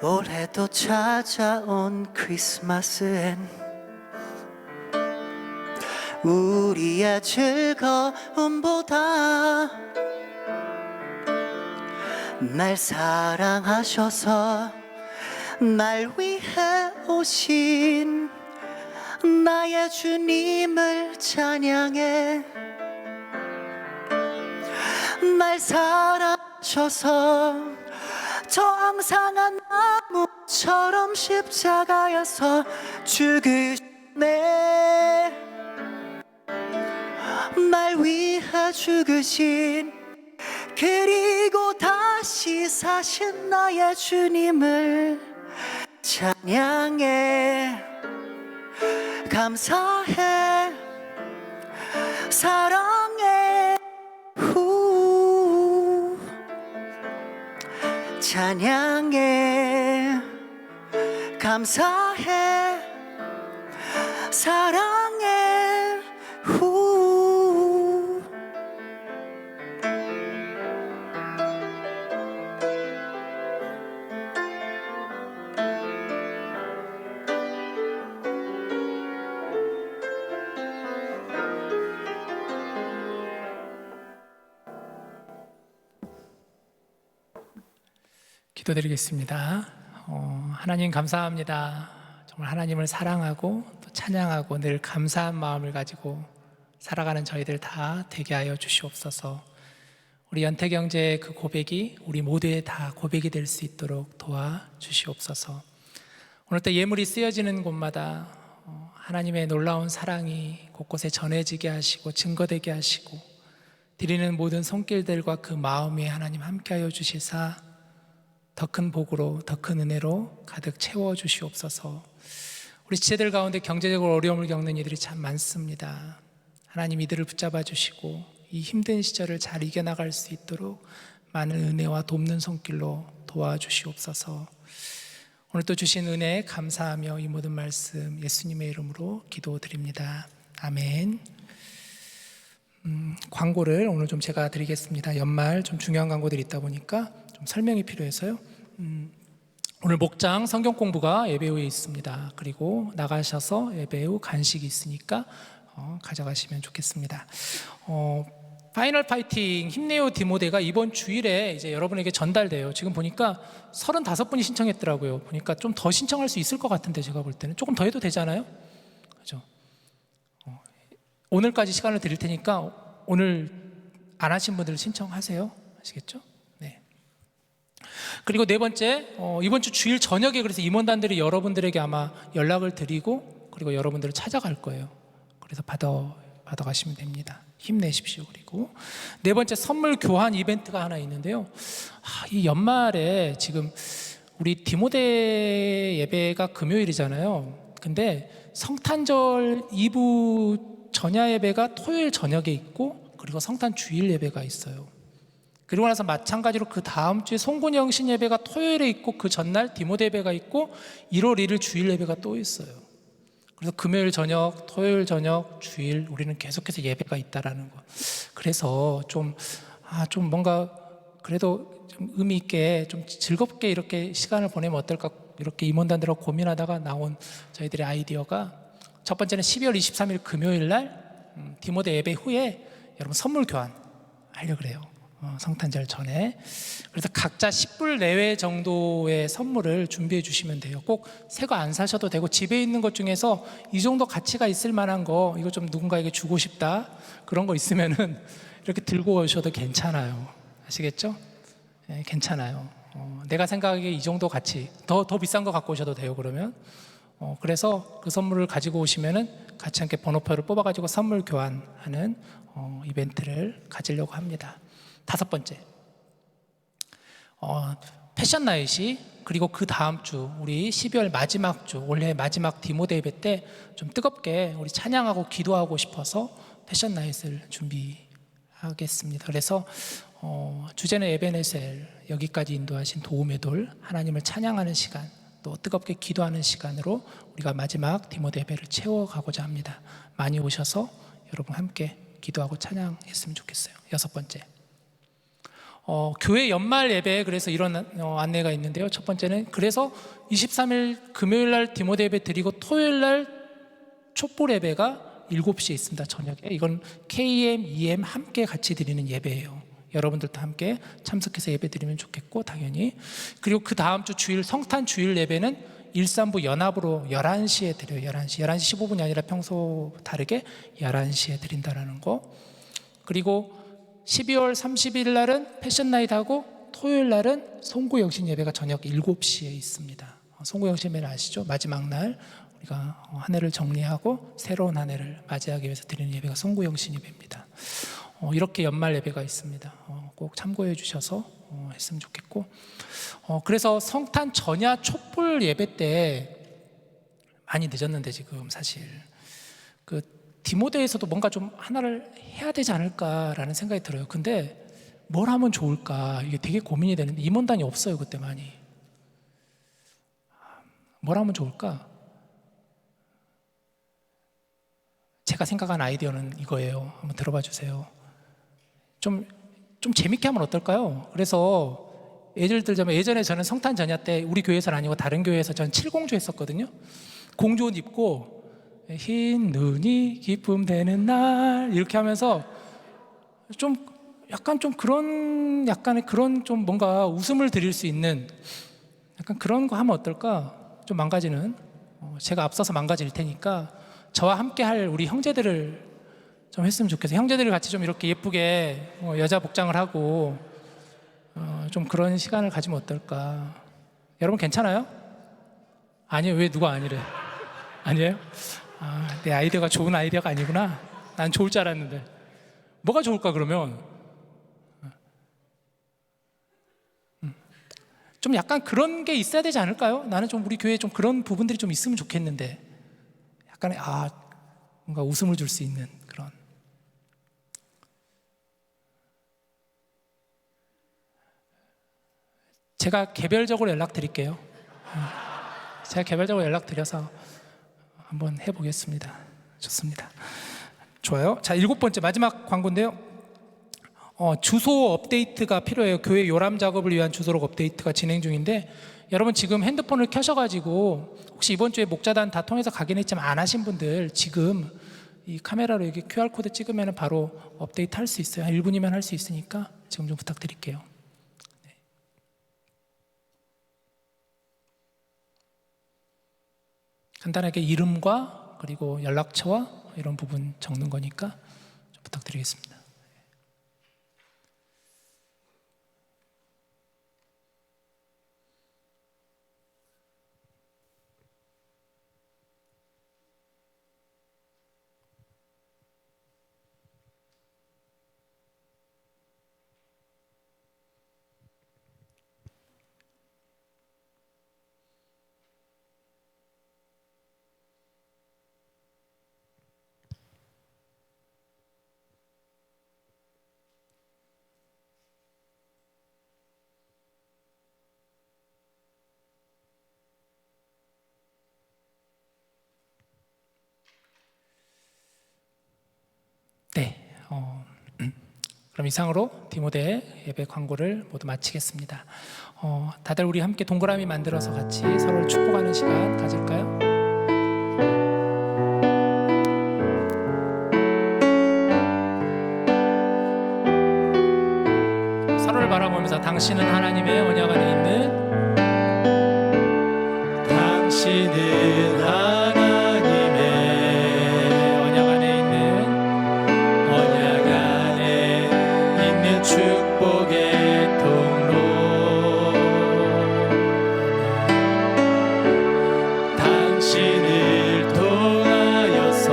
올해도 찾아온 크리스마스엔 우리의 즐거움보다 날 사랑하셔서 날 위해 오신 나의 주님을 찬양해. 날 사랑하셔서 저 앙상한 나무처럼 십자가에서 죽으셨네. 날 위해 죽으신 그리고 다시 사신 나의 주님을 찬양해. 감사해. 사랑해. 후. 찬양해. 감사해. 사랑해. 후. 기도드리겠습니다. 하나님 감사합니다. 정말 하나님을 사랑하고 또 찬양하고 늘 감사한 마음을 가지고 살아가는 저희들 다 되게 하여 주시옵소서. 우리 연태경제의 그 고백이 우리 모두의 다 고백이 될 수 있도록 도와주시옵소서. 오늘 또 예물이 쓰여지는 곳마다 하나님의 놀라운 사랑이 곳곳에 전해지게 하시고 증거되게 하시고 드리는 모든 손길들과 그 마음에 하나님 함께하여 주시사 더 큰 복으로 더 큰 은혜로 가득 채워주시옵소서. 우리 지체들 가운데 경제적으로 어려움을 겪는 이들이 참 많습니다. 하나님 이들을 붙잡아 주시고 이 힘든 시절을 잘 이겨나갈 수 있도록 많은 은혜와 돕는 손길로 도와주시옵소서. 오늘 또 주신 은혜에 감사하며 이 모든 말씀 예수님의 이름으로 기도드립니다. 아멘. 광고를 오늘 좀 제가 드리겠습니다. 연말 좀 중요한 광고들이 있다 보니까 좀 설명이 필요해서요. 오늘 목장 성경 공부가 예배 후에 있습니다. 그리고 나가셔서 예배 후 간식이 있으니까 가져가시면 좋겠습니다. 파이널 파이팅 힘내요 디모데가 이번 주일에 이제 여러분에게 전달돼요. 지금 보니까 35분이 신청했더라고요. 보니까 좀 더 신청할 수 있을 것 같은데 제가 볼 때는 조금 더 해도 되잖아요. 그죠? 오늘까지 시간을 드릴 테니까 오늘 안 하신 분들 신청하세요. 아시겠죠? 네. 그리고 네 번째, 이번 주 주일 저녁에 그래서 임원단들이 여러분들에게 아마 연락을 드리고 그리고 여러분들을 찾아갈 거예요. 그래서 받아가시면 됩니다. 힘내십시오. 그리고 네 번째 선물 교환 이벤트가 하나 있는데요. 이 연말에 지금 우리 디모데 예배가 금요일이잖아요. 근데 성탄절 2부 전야 예배가 토요일 저녁에 있고 그리고 성탄 주일 예배가 있어요. 그리고 나서 마찬가지로 그 다음 주에 송곤영 신 예배가 토요일에 있고 그 전날 디모데 예배가 있고 1월 1일 주일 예배가 또 있어요. 그래서 금요일 저녁, 토요일 저녁, 주일 우리는 계속해서 예배가 있다라는 거. 그래서 좀 뭔가 그래도 좀 의미 있게 좀 즐겁게 이렇게 시간을 보내면 어떨까 이렇게 임원단들하고 고민하다가 나온 저희들의 아이디어가 첫 번째는 12월 23일 금요일 날 디모데 예배 후에 여러분 선물 교환 하려고 그래요. 성탄절 전에. 그래서 각자 10불 내외 정도의 선물을 준비해 주시면 돼요. 꼭 새 거 안 사셔도 되고 집에 있는 것 중에서 이 정도 가치가 있을 만한 거 이거 좀 누군가에게 주고 싶다 그런 거 있으면은 이렇게 들고 오셔도 괜찮아요. 아시겠죠? 네, 괜찮아요. 내가 생각하기에 이 정도 가치 더 비싼 거 갖고 오셔도 돼요. 그러면 그래서 그 선물을 가지고 오시면은 같이 함께 번호표를 뽑아가지고 선물 교환하는 이벤트를 가지려고 합니다. 다섯 번째, 패션 나잇이 그리고 그 다음 주 우리 12월 마지막 주 올해 마지막 디모데 예배 때 좀 뜨겁게 우리 찬양하고 기도하고 싶어서 패션 나잇을 준비하겠습니다. 그래서 주제는 에베네셀, 여기까지 인도하신 도움의 돌, 하나님을 찬양하는 시간 또 뜨겁게 기도하는 시간으로 우리가 마지막 디모데 예배를 채워가고자 합니다. 많이 오셔서 여러분 함께 기도하고 찬양했으면 좋겠어요. 6번째, 교회 연말 예배, 그래서 이런 안내가 있는데요. 첫 번째는 그래서 23일 금요일 날 디모데 예배 드리고 토요일 날 촛불 예배가 7시에 있습니다. 저녁에. 이건 KM, EM 함께 같이 드리는 예배예요. 여러분들도 함께 참석해서 예배 드리면 좋겠고, 당연히. 그리고 그 다음 주 주일 성탄 주일 예배는 일산부 연합으로 11시에 드려요. 11시 15분이 아니라 평소 다르게 11시에 드린다는 거. 그리고 12월 30일 날은 패션나잇하고 토요일 날은 송구영신 예배가 저녁 7시에 있습니다. 송구영신 예배는 아시죠? 마지막 날 우리가 한 해를 정리하고 새로운 한 해를 맞이하기 위해서 드리는 예배가 송구영신 예배입니다. 이렇게 연말 예배가 있습니다. 꼭 참고해 주셔서 했으면 좋겠고, 그래서 성탄 전야 촛불 예배 때 많이 늦었는데 지금 사실 그 디모데에서도 뭔가 좀 하나를 해야 되지 않을까라는 생각이 들어요. 근데 뭘 하면 좋을까 이게 되게 고민이 되는데 임원단이 없어요. 그때 많이. 뭘 하면 좋을까? 제가 생각한 아이디어는 이거예요. 한번 들어봐 주세요. 좀 재밌게 하면 어떨까요? 그래서 예를 들자면 예전에 저는 성탄 전야 때 우리 교회에서는 아니고 다른 교회에서 저는 칠공주 했었거든요. 공주 옷 입고 흰 눈이 기쁨 되는 날 이렇게 하면서 좀 약간 좀 그런 약간의 그런 좀 뭔가 웃음을 드릴 수 있는 약간 그런 거 하면 어떨까? 좀 망가지는 제가 앞서서 망가질 테니까 저와 함께 할 우리 형제들을 좀 했으면 좋겠어요. 형제들이 같이 좀 이렇게 예쁘게 여자 복장을 하고 좀 그런 시간을 가지면 어떨까? 여러분 괜찮아요? 아니에요. 왜 누가 아니래? 아니에요? 내 아이디어가 좋은 아이디어가 아니구나. 난 좋을 줄 알았는데. 뭐가 좋을까 그러면? 좀 약간 그런 게 있어야 되지 않을까요? 나는 좀 우리 교회에 좀 그런 부분들이 좀 있으면 좋겠는데 약간의 뭔가 웃음을 줄 수 있는 그런. 제가 개별적으로 연락드릴게요. 제가 개별적으로 연락드려서 한번 해보겠습니다. 좋습니다. 좋아요. 자, 7번째 마지막 광고인데요. 주소 업데이트가 필요해요. 교회 요람 작업을 위한 주소록 업데이트가 진행 중인데 여러분 지금 핸드폰을 켜셔가지고 혹시 이번 주에 목자단 다 통해서 가긴 했지만 안 하신 분들 지금 이 카메라로 여기 QR코드 찍으면 바로 업데이트 할 수 있어요. 한 1분이면 할 수 있으니까 지금 좀 부탁드릴게요. 간단하게 이름과 그리고 연락처와 이런 부분 적는 거니까 좀 부탁드리겠습니다. 네, 그럼 이상으로 디모데 예배 광고를 모두 마치겠습니다. 다들 우리 함께 동그라미 만들어서 같이 서로를 축복하는 시간 가질까요? 서로를 바라보면서 당신은 하나님의 언약 안에 있는 당신은 하나님의 언약 안에 있는 축복의 통로 당신을 통하여서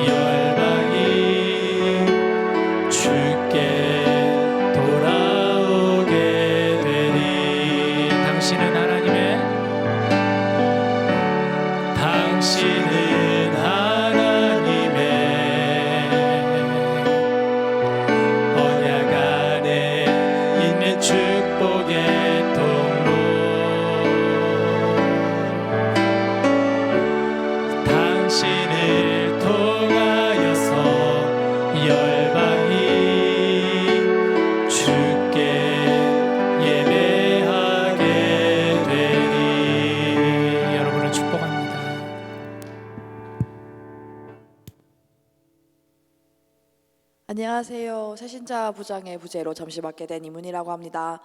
열방이 주께 돌아오게 되리. 당신은 하나님의 축복의 통로 안녕하세요. 새신자 부장의 부재로 잠시 맡게 된 이문이라고 합니다.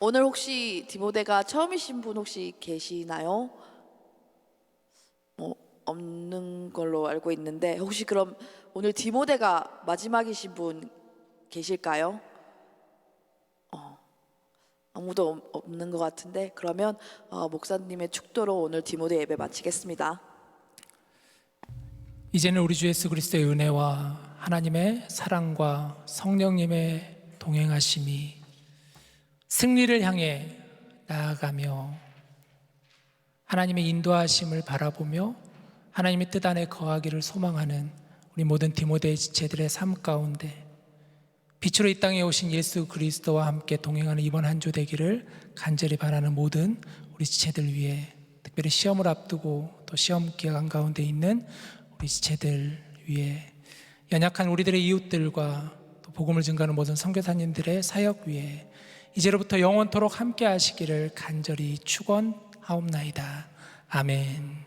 오늘 혹시 디모데가 처음이신 분 혹시 계시나요? 없는 걸로 알고 있는데 혹시 그럼 오늘 디모데가 마지막이신 분 계실까요? 아무도 없는 것 같은데 그러면 목사님의 축도로 오늘 디모데 예배 마치겠습니다. 이제는 우리 주 예수 그리스도의 은혜와 하나님의 사랑과 성령님의 동행하심이 승리를 향해 나아가며 하나님의 인도하심을 바라보며 하나님의 뜻 안에 거하기를 소망하는 우리 모든 디모데의 지체들의 삶 가운데 빛으로 이 땅에 오신 예수 그리스도와 함께 동행하는 이번 한 주 되기를 간절히 바라는 모든 우리 지체들 위해, 특별히 시험을 앞두고 또 시험 기간 가운데 있는 우리 지체들 위해, 연약한 우리들의 이웃들과 또 복음을 증거하는 모든 선교사님들의 사역 위에 이제로부터 영원토록 함께 하시기를 간절히 축원하옵나이다. 아멘.